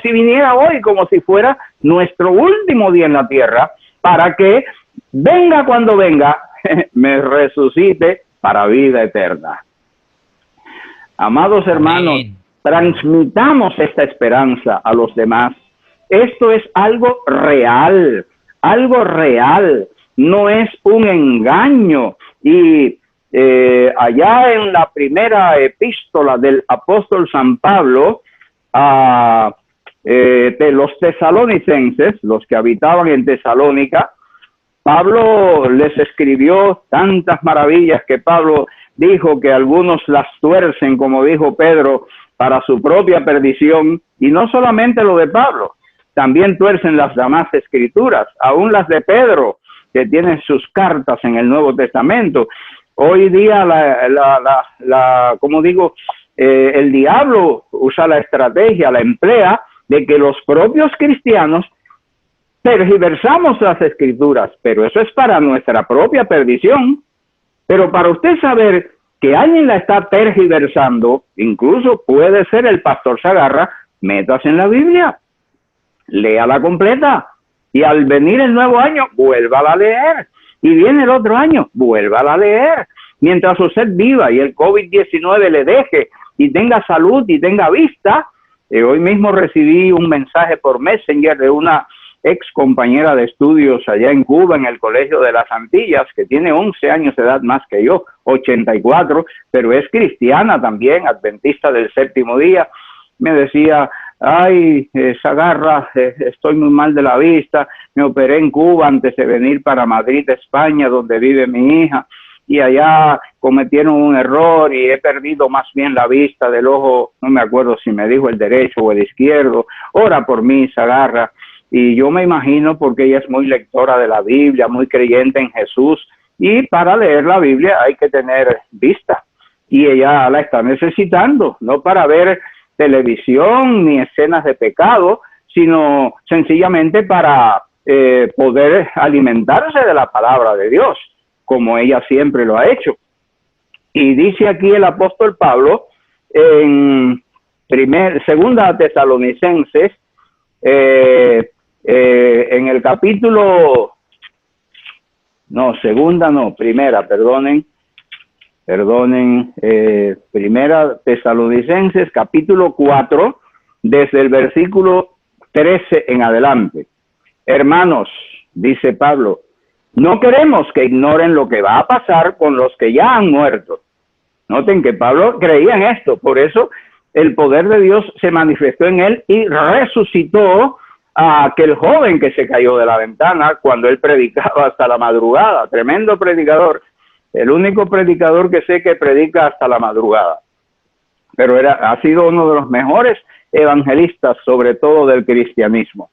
si viniera hoy, como si fuera nuestro último día en la tierra, para que venga cuando venga, me resucite para vida eterna. Amados hermanos, Amén. transmitamos esta esperanza a los demás. Esto es algo real, no es un engaño. Y allá en la primera epístola del apóstol San Pablo de los tesalonicenses, los que habitaban en Tesalónica, Pablo les escribió tantas maravillas que Pablo dijo que algunos las tuercen, como dijo Pedro, para su propia perdición. Y no solamente lo de Pablo, también tuercen las demás escrituras, aún las de Pedro, que tienen sus cartas en el Nuevo Testamento. Hoy día, como digo, el diablo usa la estrategia, la emplea, de que los propios cristianos tergiversamos las escrituras, pero eso es para nuestra propia perdición. Pero para usted saber que alguien la está tergiversando, incluso puede ser el pastor Sagarra, métase en la Biblia, léala completa, y al venir el nuevo año, vuélvala a leer, y viene el otro año, vuélvala a leer, mientras usted viva y el COVID-19 le deje, y tenga salud y tenga vista. Hoy mismo recibí un mensaje por Messenger de una ex compañera de estudios allá en Cuba, en el Colegio de las Antillas, que tiene 11 años de edad más que yo, 84, pero es cristiana también, adventista del séptimo día. Me decía, ay, Sagarra, estoy muy mal de la vista, me operé en Cuba antes de venir para Madrid, España, donde vive mi hija, y allá cometieron un error y he perdido más bien la vista del ojo, no me acuerdo si me dijo el derecho o el izquierdo. Ora por mí, Sagarra. Y yo me imagino, porque ella es muy lectora de la Biblia, muy creyente en Jesús, y para leer la Biblia hay que tener vista, y ella la está necesitando, no para ver televisión ni escenas de pecado, sino sencillamente para poder alimentarse de la palabra de Dios, como ella siempre lo ha hecho. Y dice aquí el apóstol Pablo en segunda Tesalonicenses, en el capítulo, primera Tesalonicenses, capítulo 4, desde el versículo 13 en adelante. Hermanos, dice Pablo, no queremos que ignoren lo que va a pasar con los que ya han muerto. Noten que Pablo creía en esto, por eso el poder de Dios se manifestó en él y resucitó a aquel joven que se cayó de la ventana cuando él predicaba hasta la madrugada. Tremendo predicador, el único predicador que sé que predica hasta la madrugada. Pero ha sido uno de los mejores evangelistas, sobre todo del cristianismo.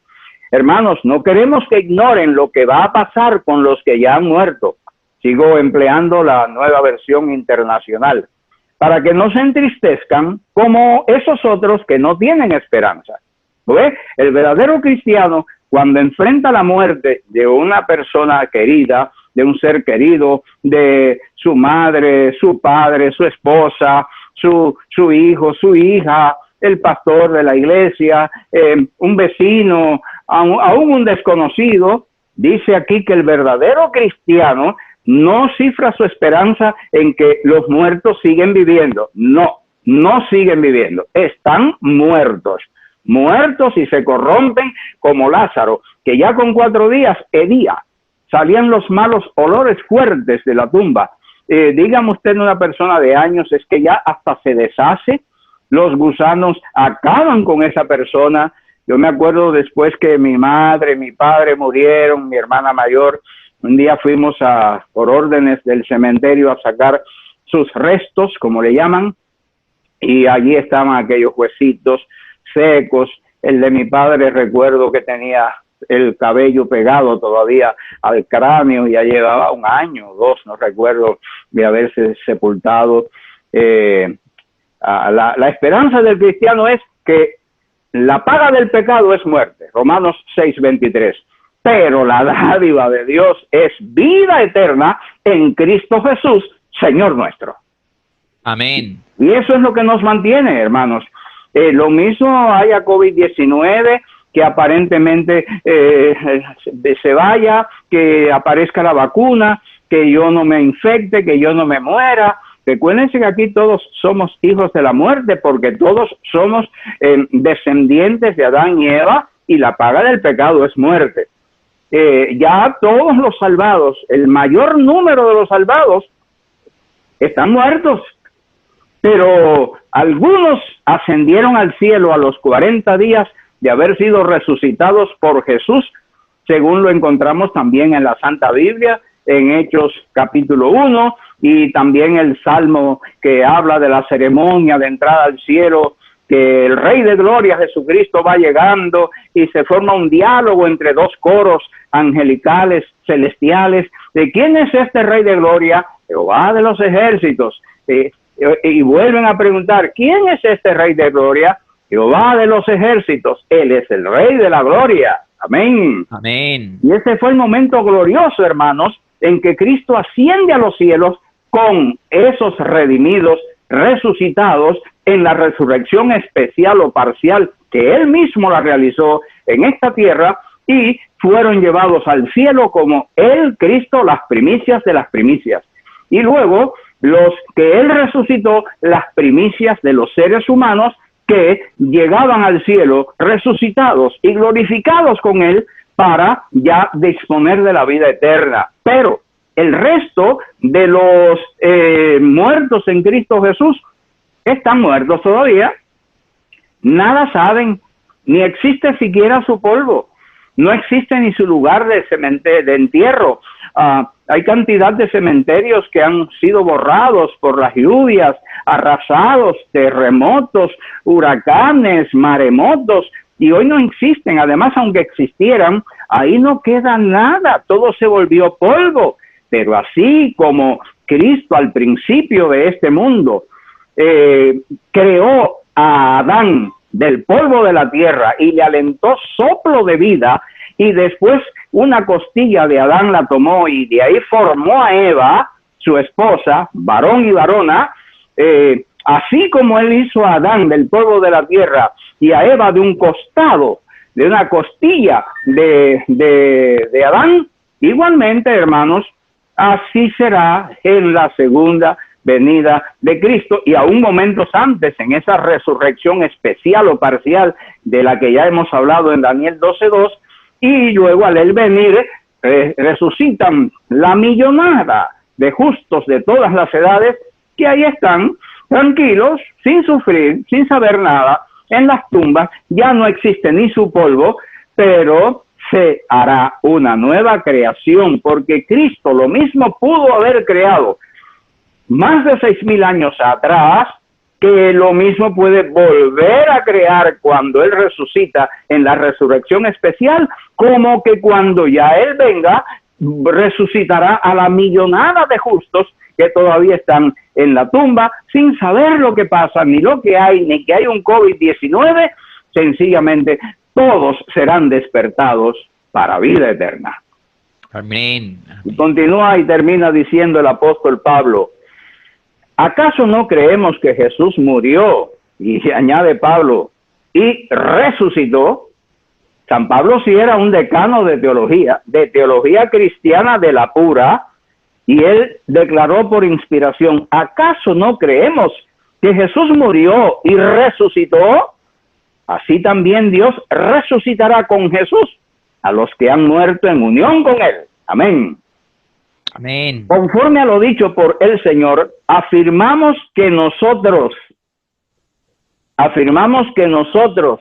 Hermanos, no queremos que ignoren lo que va a pasar con los que ya han muerto. Sigo empleando la Nueva Versión Internacional, para que no se entristezcan como esos otros que no tienen esperanza. ¿Ve? El verdadero cristiano, cuando enfrenta la muerte de una persona querida, de un ser querido, de su madre, su padre, su esposa, su hijo, su hija, el pastor de la iglesia, un vecino, aún un desconocido, dice aquí que el verdadero cristiano no cifra su esperanza en que los muertos siguen viviendo. No siguen viviendo, están muertos y se corrompen como Lázaro, que ya con 4 días hedía. salían los malos olores fuertes de la tumba. Dígame usted, una persona de años, es que ya hasta se deshace, los gusanos acaban con esa persona. Yo me acuerdo después que mi madre, mi padre murieron, mi hermana mayor, un día fuimos por órdenes del cementerio a sacar sus restos, como le llaman, y allí estaban aquellos huesitos secos. El de mi padre recuerdo que tenía el cabello pegado todavía al cráneo, ya llevaba 1 año o 2, no recuerdo, de haberse sepultado. La esperanza del cristiano es que la paga del pecado es muerte, Romanos 6:23, pero la dádiva de Dios es vida eterna en Cristo Jesús, Señor nuestro. Amén. Y eso es lo que nos mantiene, hermanos. Lo mismo haya COVID-19, que aparentemente se vaya, que aparezca la vacuna, que yo no me infecte, que yo no me muera. Recuérdense que aquí todos somos hijos de la muerte, porque todos somos descendientes de Adán y Eva, y la paga del pecado es muerte. Ya todos los salvados, el mayor número de los salvados, están muertos, pero algunos ascendieron al cielo a los 40 días de haber sido resucitados por Jesús, según lo encontramos también en la Santa Biblia, en Hechos capítulo 1, y también el Salmo que habla de la ceremonia de entrada al cielo, que el Rey de Gloria, Jesucristo, va llegando y se forma un diálogo entre 2 coros angelicales, celestiales, de quién es este Rey de Gloria, Jehová de los ejércitos, y vuelven a preguntar, ¿quién es este Rey de Gloria? Jehová de los ejércitos, Él es el Rey de la Gloria. Amén. Amén. Y ese fue el momento glorioso, hermanos, en que Cristo asciende a los cielos con esos redimidos, resucitados, en la resurrección especial o parcial que Él mismo la realizó en esta tierra, y fueron llevados al cielo como Él, Cristo, las primicias de las primicias. Y luego, los que Él resucitó, las primicias de los seres humanos que llegaban al cielo resucitados y glorificados con Él para ya disponer de la vida eterna. Pero el resto de los muertos en Cristo Jesús están muertos todavía. Nada saben, ni existe siquiera su polvo. No existe ni su lugar de entierro. Hay cantidad de cementerios que han sido borrados por las lluvias, arrasados, terremotos, huracanes, maremotos, y hoy no existen. Además, aunque existieran, ahí no queda nada, todo se volvió polvo. Pero así como Cristo al principio de este mundo creó a Adán del polvo de la tierra y le alentó soplo de vida, y después una costilla de Adán la tomó y de ahí formó a Eva, su esposa, varón y varona, así como Él hizo a Adán del polvo de la tierra y a Eva de un costado, de una costilla de Adán, igualmente, hermanos, así será en la segunda venida de Cristo, y aún momentos antes, en esa resurrección especial o parcial de la que ya hemos hablado en Daniel 12:2, y luego al Él venir resucitan la millonada de justos de todas las edades, que ahí están tranquilos, sin sufrir, sin saber nada, en las tumbas. Ya no existe ni su polvo, pero se hará una nueva creación, porque Cristo lo mismo pudo haber creado más de 6,000 años atrás, que lo mismo puede volver a crear cuando Él resucita en la resurrección especial, como que cuando ya Él venga, resucitará a la millonada de justos que todavía están en la tumba, sin saber lo que pasa, ni lo que hay, ni que hay un COVID-19, sencillamente todos serán despertados para vida eterna. Amén. Y continúa y termina diciendo el apóstol Pablo, ¿acaso no creemos que Jesús murió? Y añade Pablo, y resucitó. San Pablo sí era un decano de teología cristiana de la pura, y él declaró por inspiración, ¿acaso no creemos que Jesús murió y resucitó? Así también Dios resucitará con Jesús a los que han muerto en unión con Él. Amén. Amén. Conforme a lo dicho por el Señor, afirmamos que nosotros,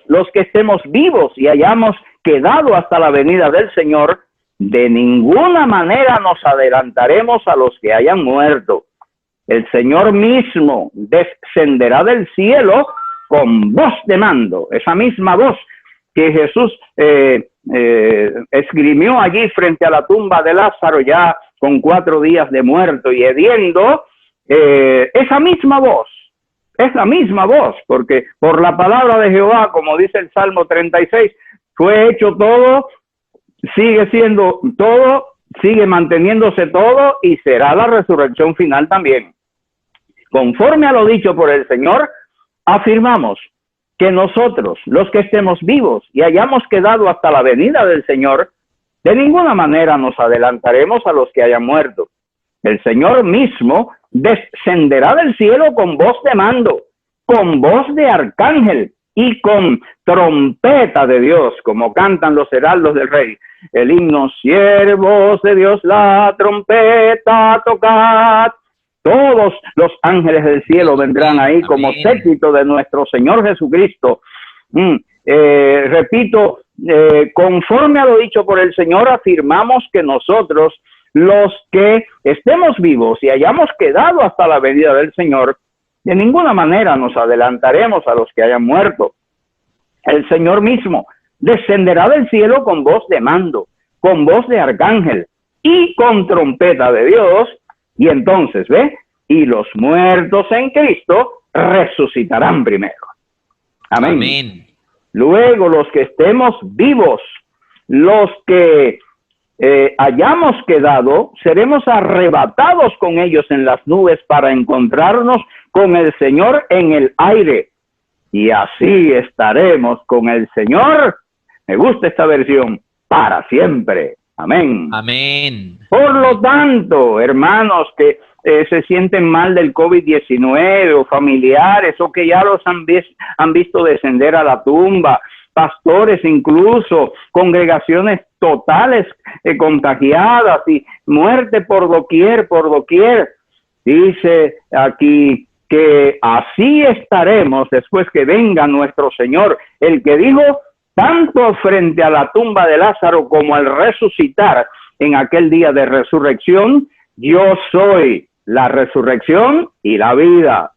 los que estemos vivos y hayamos quedado hasta la venida del Señor, de ninguna manera nos adelantaremos a los que hayan muerto. El Señor mismo descenderá del cielo con voz de mando, esa misma voz que Jesús esgrimió allí frente a la tumba de Lázaro, ya con 4 días de muerto y hediendo. Esa misma voz, es la misma voz, porque por la palabra de Jehová, como dice el Salmo 36, fue hecho todo, sigue siendo todo, sigue manteniéndose todo y será la resurrección final también. Conforme a lo dicho por el Señor, afirmamos que nosotros, los que estemos vivos y hayamos quedado hasta la venida del Señor, de ninguna manera nos adelantaremos a los que hayan muerto. El Señor mismo descenderá del cielo con voz de mando, con voz de arcángel y con trompeta de Dios, como cantan los heraldos del Rey. El himno, siervos de Dios, la trompeta tocad. Todos los ángeles del cielo vendrán ahí como séquito de nuestro Señor Jesucristo. Repito, conforme a lo dicho por el Señor, afirmamos que nosotros, los que estemos vivos y hayamos quedado hasta la venida del Señor, de ninguna manera nos adelantaremos a los que hayan muerto. El Señor mismo descenderá del cielo con voz de mando, con voz de arcángel y con trompeta de Dios. Y entonces, ¿ve? Y los muertos en Cristo resucitarán primero. Amén. Amén. Luego, los que estemos vivos, los que hayamos quedado, seremos arrebatados con ellos en las nubes para encontrarnos con el Señor en el aire. Y así estaremos con el Señor. Me gusta esta versión, para siempre. Amén. Amén. Por lo tanto, hermanos que se sienten mal del COVID-19 o familiares o que ya los han visto descender a la tumba, pastores incluso, congregaciones totales contagiadas y muerte por doquier, Dice aquí que así estaremos después que venga nuestro Señor, el que dijo, tanto frente a la tumba de Lázaro como al resucitar en aquel día de resurrección, yo soy la resurrección y la vida.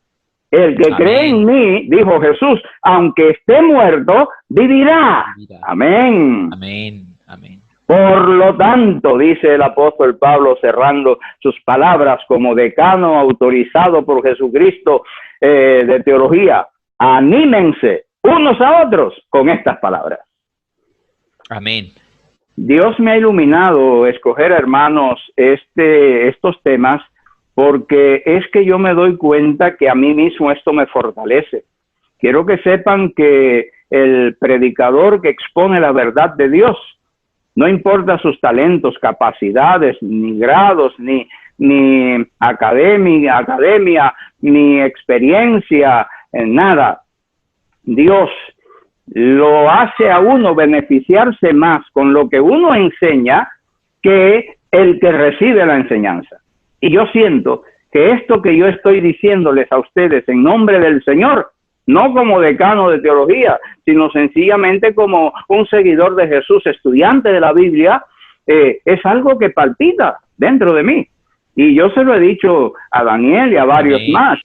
El que cree en mí, dijo Jesús, aunque esté muerto, vivirá. Amén. Amén. Amén. Por lo tanto, dice el apóstol Pablo cerrando sus palabras como decano autorizado por Jesucristo de teología, anímense unos a otros con estas palabras. Amén. Dios me ha iluminado escoger, hermanos, estos temas porque es que yo me doy cuenta que a mí mismo esto me fortalece. Quiero que sepan que el predicador que expone la verdad de Dios, no importa sus talentos, capacidades, ni grados, ni academia, ni experiencia, nada. Dios lo hace a uno beneficiarse más con lo que uno enseña que el que recibe la enseñanza. Y yo siento que esto que yo estoy diciéndoles a ustedes en nombre del Señor, no como decano de teología, sino sencillamente como un seguidor de Jesús, estudiante de la Biblia, es algo que palpita dentro de mí. Y yo se lo he dicho a Daniel y a varios más.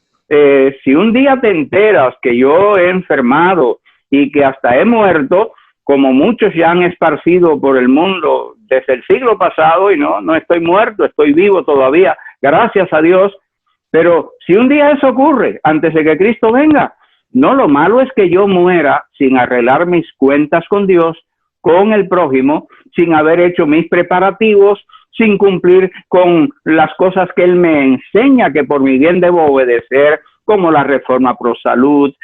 Si un día te enteras que yo he enfermado y que hasta he muerto, como muchos ya han esparcido por el mundo desde el siglo pasado, y no estoy muerto, estoy vivo todavía, gracias a Dios, pero si un día eso ocurre, antes de que Cristo venga, no, lo malo es que yo muera sin arreglar mis cuentas con Dios, con el prójimo, sin haber hecho mis preparativos, sin cumplir con las cosas que Él me enseña que por mi bien debo obedecer, como la reforma pro salud,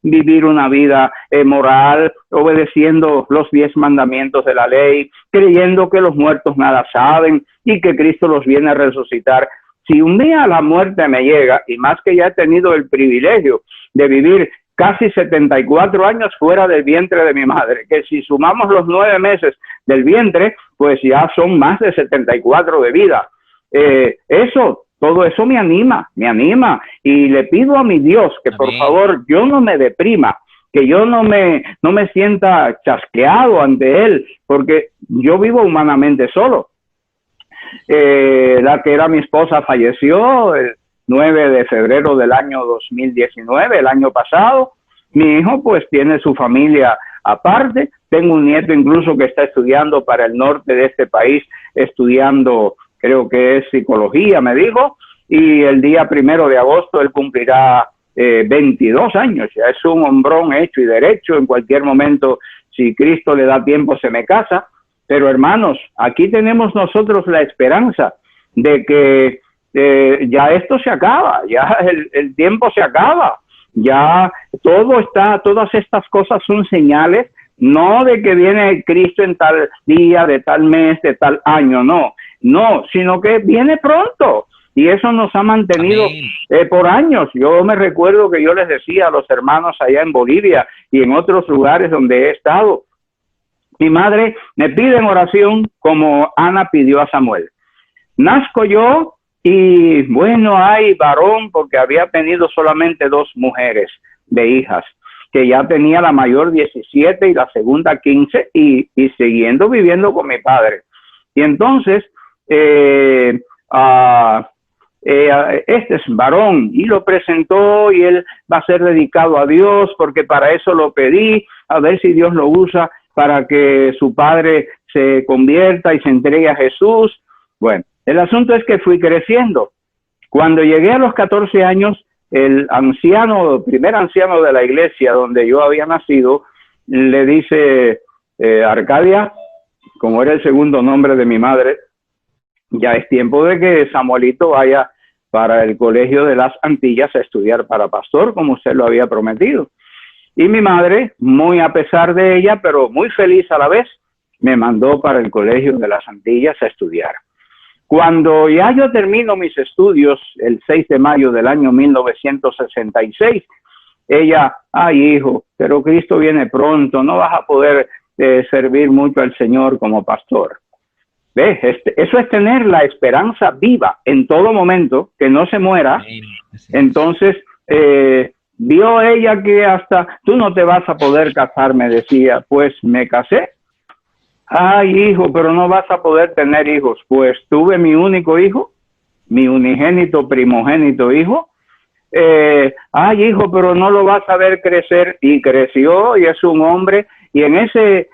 vivir una vida moral, obedeciendo los 10 mandamientos de la ley, creyendo que los muertos nada saben y que Cristo los viene a resucitar. Si un día la muerte me llega, y más que ya he tenido el privilegio de vivir casi 74 años fuera del vientre de mi madre, que si sumamos los 9 meses del vientre, pues ya son más de 74 de vida. Todo eso me anima, y le pido a mi Dios que por favor yo no me deprima, que yo no me sienta chasqueado ante Él, porque yo vivo humanamente solo. La que era mi esposa falleció el 9 de febrero del año 2019, el año pasado. Mi hijo pues tiene su familia aparte. Tengo un nieto incluso que está estudiando para el norte de este país, estudiando, creo que es psicología, me dijo, y el día 1 de agosto él cumplirá 22 años. Ya es un hombrón hecho y derecho. En cualquier momento, si Cristo le da tiempo, se me casa. Pero hermanos, aquí tenemos nosotros la esperanza de que ya esto se acaba, ya el tiempo se acaba, ya todas estas cosas son señales, no de que viene Cristo en tal día, de tal mes, de tal año, no, sino que viene pronto. Y eso nos ha mantenido por años. Yo me recuerdo que yo les decía a los hermanos allá en Bolivia y en otros lugares donde he estado, mi madre me pide en oración como Ana pidió a Samuel. Nazco yo y bueno, hay varón, porque había tenido solamente 2 mujeres de hijas, que ya tenía la mayor 17 y la segunda 15 y siguiendo viviendo con mi padre. Y entonces, este es varón, y lo presentó, y él va a ser dedicado a Dios, porque para eso lo pedí, a ver si Dios lo usa para que su padre se convierta y se entregue a Jesús. Bueno, el asunto es que fui creciendo. Cuando llegué a los 14 años, el primer anciano de la iglesia donde yo había nacido, le dice, Arcadia, como era el segundo nombre de mi madre, ya es tiempo de que Samuelito vaya para el colegio de las Antillas a estudiar para pastor, como usted lo había prometido. Y mi madre, muy a pesar de ella, pero muy feliz a la vez, me mandó para el colegio de las Antillas a estudiar. Cuando ya yo termino mis estudios, el 6 de mayo del año 1966, ella, ay hijo, pero Cristo viene pronto, no vas a poder servir mucho al Señor como pastor. ¿Ves? Eso es tener la esperanza viva en todo momento, que no se muera. Entonces, vio ella que hasta tú no te vas a poder casar, me decía, pues me casé. Ay, hijo, pero no vas a poder tener hijos. Pues tuve mi único hijo, mi unigénito, primogénito hijo. Ay, hijo, pero no lo vas a ver crecer. Y creció, y es un hombre. Y en ese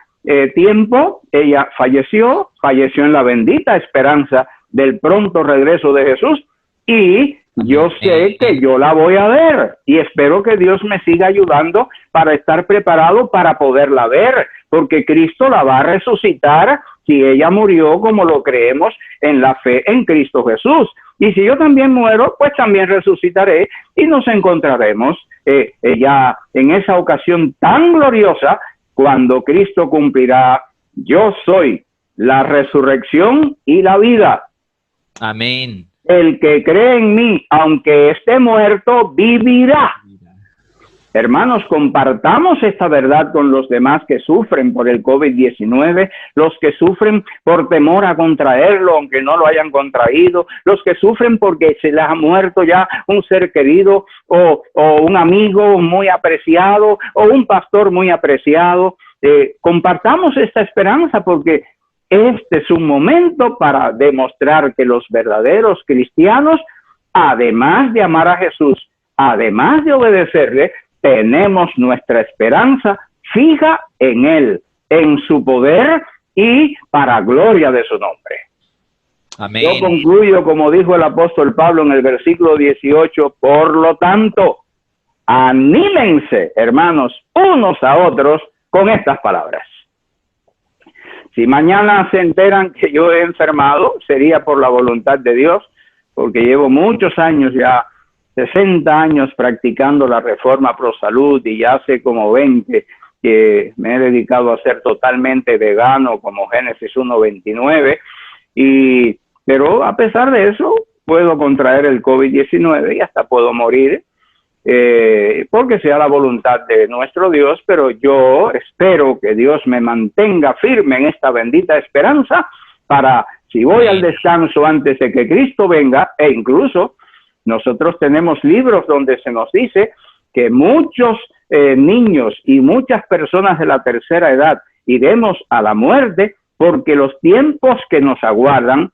tiempo, ella falleció en la bendita esperanza del pronto regreso de Jesús. Y yo sé que yo la voy a ver. Y espero que Dios me siga ayudando para estar preparado para poderla ver. Porque Cristo la va a resucitar si ella murió como lo creemos en la fe en Cristo Jesús. Y si yo también muero, pues también resucitaré y nos encontraremos ya en esa ocasión tan gloriosa cuando Cristo cumplirá: yo soy la resurrección y la vida. Amén. El que cree en mí, aunque esté muerto, vivirá. Hermanos, compartamos esta verdad con los demás que sufren por el COVID-19, los que sufren por temor a contraerlo, aunque no lo hayan contraído, los que sufren porque se les ha muerto ya un ser querido o un amigo muy apreciado o un pastor muy apreciado. Compartamos esta esperanza, porque este es un momento para demostrar que los verdaderos cristianos, además de amar a Jesús, además de obedecerle, tenemos nuestra esperanza fija en Él, en su poder y para gloria de su nombre. Amén. Yo concluyo, como dijo el apóstol Pablo en el versículo 18, por lo tanto, anímense, hermanos, unos a otros con estas palabras. Si mañana se enteran que yo he enfermado, sería por la voluntad de Dios, porque llevo muchos años ya, 60 años practicando la Reforma Pro Salud, y ya hace como 20 que me he dedicado a ser totalmente vegano, como Génesis 1:29, pero a pesar de eso puedo contraer el COVID-19 y hasta puedo morir. porque sea la voluntad de nuestro Dios, pero yo espero que Dios me mantenga firme en esta bendita esperanza para, si voy al descanso antes de que Cristo venga, e incluso nosotros tenemos libros donde se nos dice que muchos niños y muchas personas de la tercera edad iremos a la muerte, porque los tiempos que nos aguardan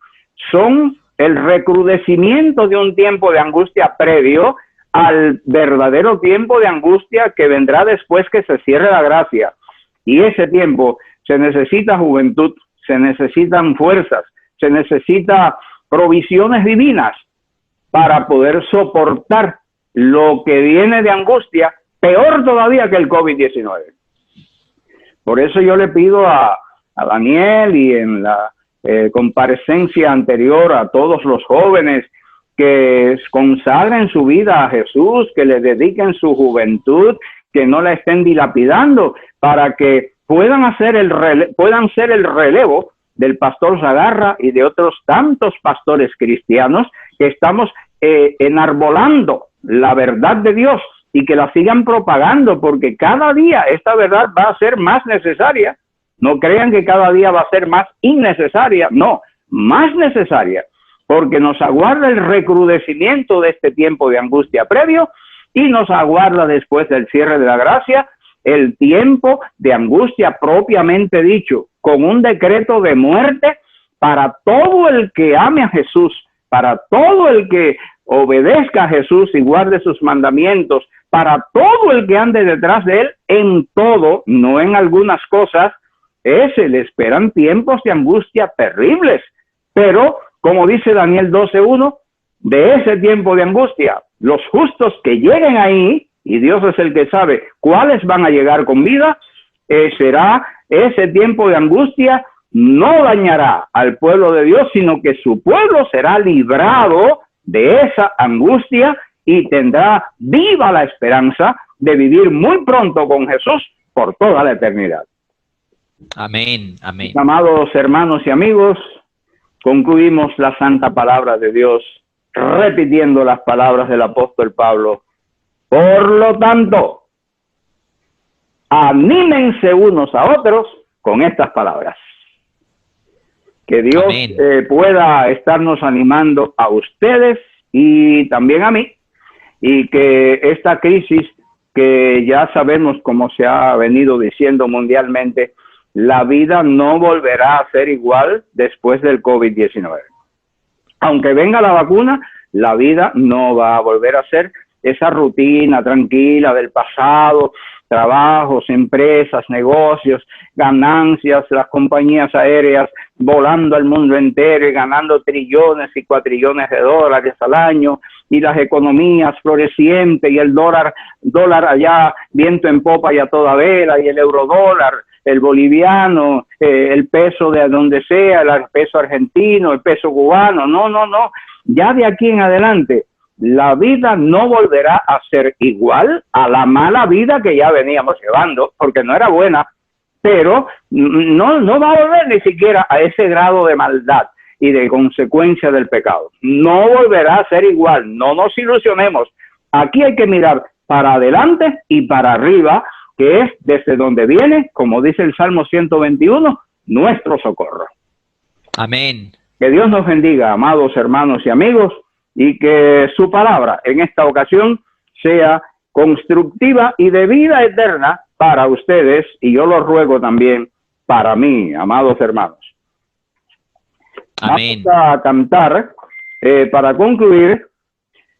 son el recrudecimiento de un tiempo de angustia previo al verdadero tiempo de angustia que vendrá después que se cierre la gracia. Y ese tiempo se necesita juventud, se necesitan fuerzas, se necesita provisiones divinas para poder soportar lo que viene de angustia, peor todavía que el COVID-19. Por eso yo le pido a Daniel y en la comparecencia anterior a todos los jóvenes que consagren su vida a Jesús, que le dediquen su juventud, que no la estén dilapidando, para que puedan ser el relevo del pastor Zagarra y de otros tantos pastores cristianos que estamos enarbolando la verdad de Dios y que la sigan propagando, porque cada día esta verdad va a ser más necesaria. No crean que cada día va a ser más innecesaria, no, más necesaria, porque nos aguarda el recrudecimiento de este tiempo de angustia previo y nos aguarda después del cierre de la gracia el tiempo de angustia propiamente dicho, con un decreto de muerte para todo el que ame a Jesús, para todo el que obedezca a Jesús y guarde sus mandamientos, para todo el que ande detrás de él en todo, no en algunas cosas. Ese le esperan tiempos de angustia terribles, pero como dice Daniel 12:1, de ese tiempo de angustia, los justos que lleguen ahí, y Dios es el que sabe cuáles van a llegar con vida, será ese tiempo de angustia, no dañará al pueblo de Dios, sino que su pueblo será librado de esa angustia y tendrá viva la esperanza de vivir muy pronto con Jesús por toda la eternidad. Amén, amén. Amados hermanos y amigos, concluimos la santa palabra de Dios repitiendo las palabras del apóstol Pablo. Por lo tanto, anímense unos a otros con estas palabras. Que Dios pueda estarnos animando a ustedes y también a mí, y que esta crisis que ya sabemos, como se ha venido diciendo mundialmente, la vida no volverá a ser igual después del COVID-19. Aunque venga la vacuna, la vida no va a volver a ser esa rutina tranquila del pasado, trabajos, empresas, negocios, ganancias, las compañías aéreas volando al mundo entero y ganando trillones y cuatrillones de dólares al año, y las economías florecientes y el dólar allá viento en popa y a toda vela, y el eurodólar, el boliviano, el peso de donde sea, el peso argentino, el peso cubano. No. Ya de aquí en adelante, la vida no volverá a ser igual a la mala vida que ya veníamos llevando, porque no era buena, pero no va a volver ni siquiera a ese grado de maldad y de consecuencia del pecado. No volverá a ser igual, no nos ilusionemos. Aquí hay que mirar para adelante y para arriba, que es desde donde viene, como dice el Salmo 121, nuestro socorro. Amén. Que Dios nos bendiga, amados hermanos y amigos, y que su palabra en esta ocasión sea constructiva y de vida eterna para ustedes, y yo lo ruego también para mí, amados hermanos. Amén. Vamos a cantar, para concluir,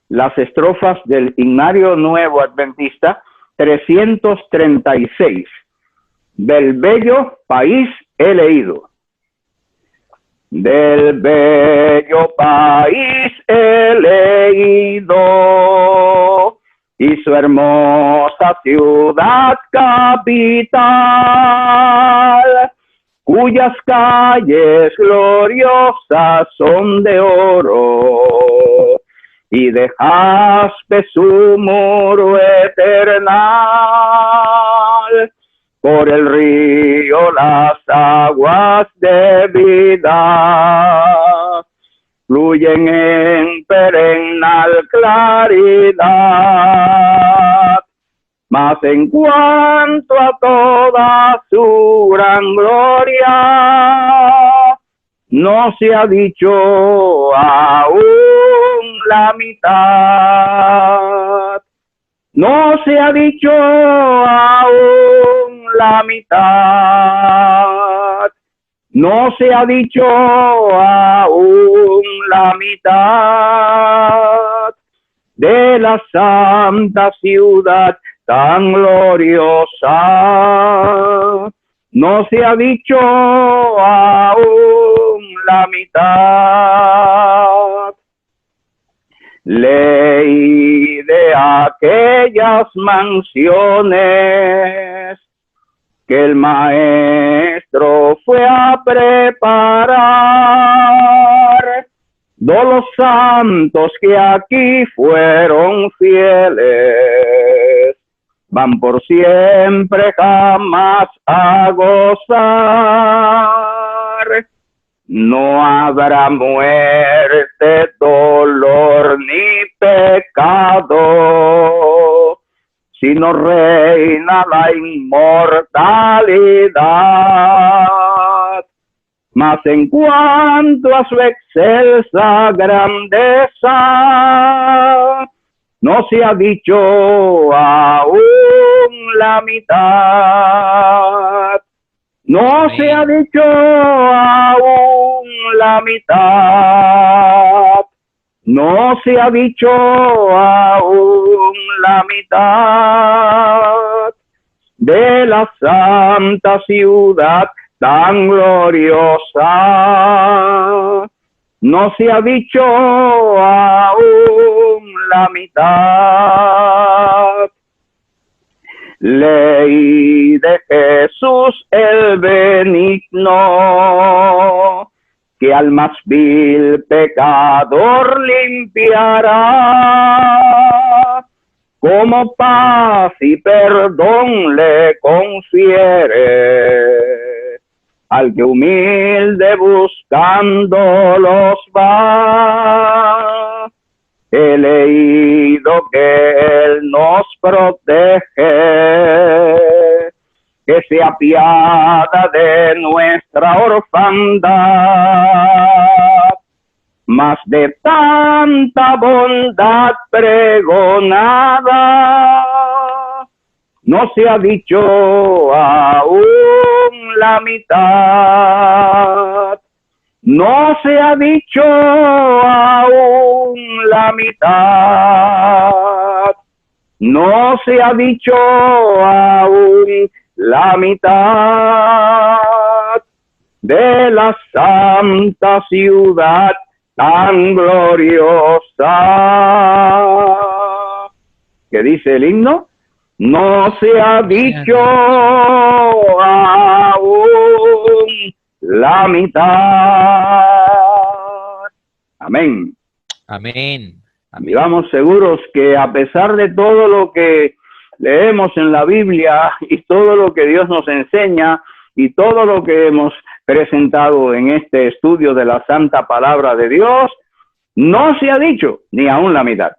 las estrofas del Himnario Nuevo Adventista 336. Del bello país he leído. Del bello país he leído, y su hermosa ciudad capital, cuyas calles gloriosas son de oro, y de jaspe su muro eternal. Por el río las aguas de vida fluyen en perennal claridad. Mas en cuanto a toda su gran gloria, no se ha dicho aún la mitad. No se ha dicho aún la mitad. No se ha dicho aún la mitad de la santa ciudad tan gloriosa. No se ha dicho aún la mitad. Ley de aquellas mansiones que el maestro fue a preparar. De los santos que aquí fueron fieles, van por siempre jamás a gozar. No habrá muerte, dolor ni pecado, sino reina la inmortalidad. Mas en cuanto a su excelsa grandeza, no se ha dicho aún la mitad. No se ha dicho aún la mitad. No se ha dicho aún la mitad de la santa ciudad tan gloriosa. No se ha dicho aún la mitad. Ley de Jesús el benigno, que al más vil pecador limpiará, como paz y perdón le confiere al que humilde buscándolos va. He leído que Él nos protege, que se apiada de nuestra orfandad, mas de tanta bondad pregonada, no se ha dicho aún la mitad. No se ha dicho aún la mitad. No se ha dicho aún la mitad de la santa ciudad tan gloriosa. ¿Qué dice el himno? No se ha dicho aún la mitad. Amén. Amén. Amén. Y vamos seguros que a pesar de todo lo que leemos en la Biblia y todo lo que Dios nos enseña y todo lo que hemos presentado en este estudio de la Santa Palabra de Dios, no se ha dicho ni aún la mitad.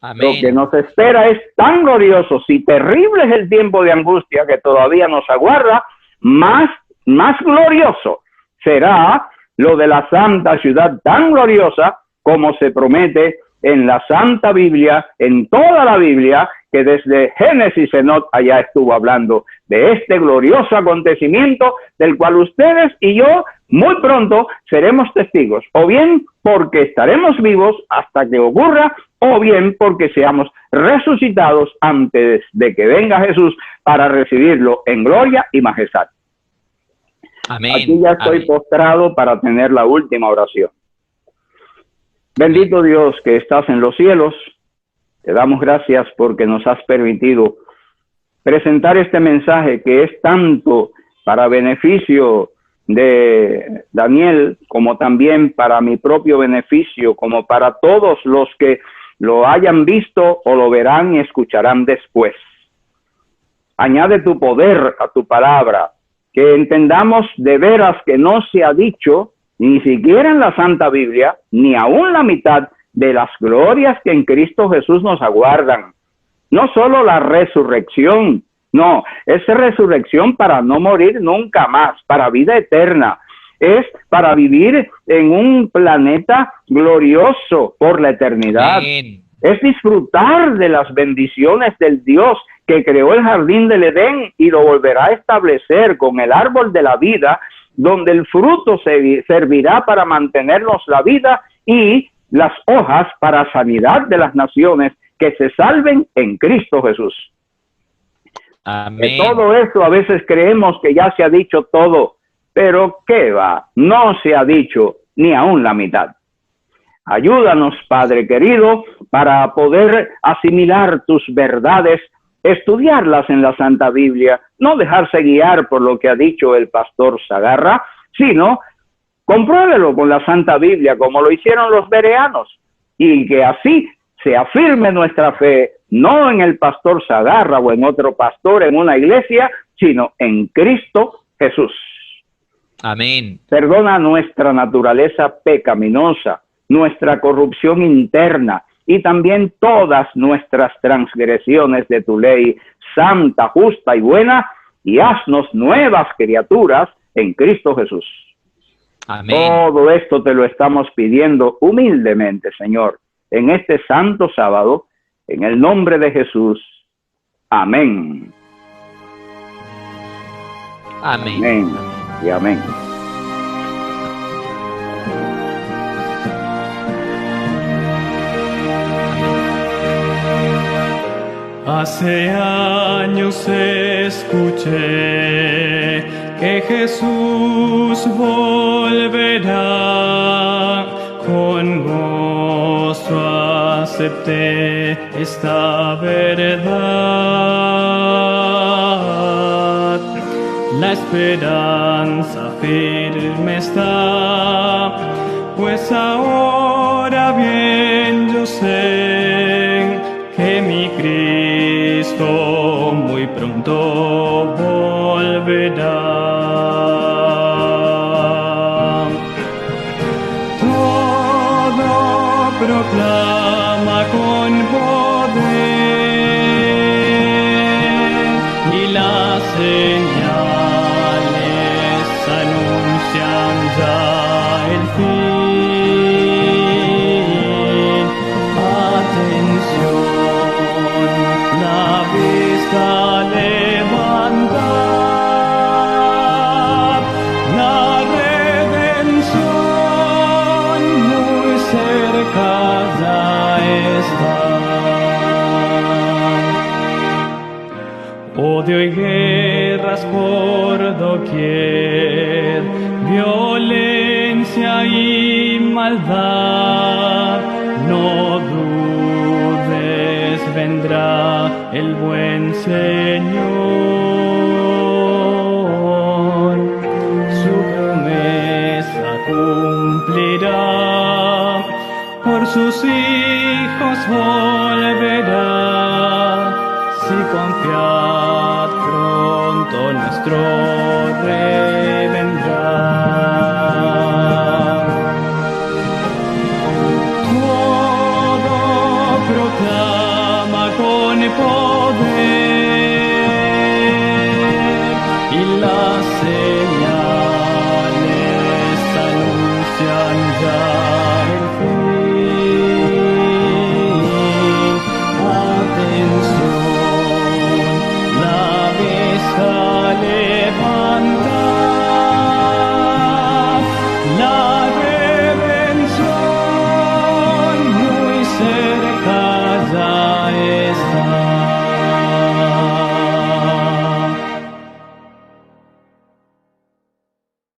Amén. Lo que nos espera es tan glorioso, si terrible es el tiempo de angustia que todavía nos aguarda, más glorioso será lo de la santa ciudad tan gloriosa como se promete en la Santa Biblia, en toda la Biblia, que desde Génesis Enoc allá estuvo hablando de este glorioso acontecimiento del cual ustedes y yo muy pronto seremos testigos, o bien porque estaremos vivos hasta que ocurra, o bien porque seamos resucitados antes de que venga Jesús para recibirlo en gloria y majestad. Amén. Aquí ya estoy postrado para tener la última oración. Bendito Dios que estás en los cielos, te damos gracias porque nos has permitido presentar este mensaje que es tanto para beneficio de Daniel como también para mi propio beneficio, como para todos los que lo hayan visto o lo verán y escucharán después. Añade tu poder a tu palabra, que entendamos de veras que no se ha dicho ni siquiera en la Santa Biblia, ni aún la mitad de las glorias que en Cristo Jesús nos aguardan. No solo la resurrección, no, es resurrección para no morir nunca más, para vida eterna. Es para vivir en un planeta glorioso por la eternidad. Amén. Es disfrutar de las bendiciones del Dios que creó el jardín del Edén y lo volverá a establecer con el árbol de la vida, donde el fruto servirá para mantenernos la vida y las hojas para sanidad de las naciones que se salven en Cristo Jesús. Amén. De todo eso a veces creemos que ya se ha dicho todo, pero ¿qué va? No se ha dicho ni aún la mitad. Ayúdanos, Padre querido, para poder asimilar tus verdades, estudiarlas en la Santa Biblia, no dejarse guiar por lo que ha dicho el pastor Sagarra, sino compruébelo con la Santa Biblia, como lo hicieron los bereanos, y que así se afirme nuestra fe, no en el pastor Sagarra o en otro pastor en una iglesia, sino en Cristo Jesús. Amén. Perdona nuestra naturaleza pecaminosa, nuestra corrupción interna y también todas nuestras transgresiones de tu ley santa, justa y buena, y haznos nuevas criaturas en Cristo Jesús. Amén. Todo esto te lo estamos pidiendo humildemente, Señor, en este santo sábado, en el nombre de Jesús. Amén. Amén. Amén y amén. Hace años escuché que Jesús volverá, con gozo acepté esta verdad. La esperanza firme está, pues ahora bien yo sé que mi Cristo muy pronto volverá. Todo proclama con poder y las señales anuncian ya el fin. Atención, la vista levantad, la redención muy cerca ya está. Odio y guerras por doquier, violencia y maldad, no dudes, vendrá el buen Señor, su promesa cumplirá, por sus hijos volverá, si confiad pronto nuestro Rey.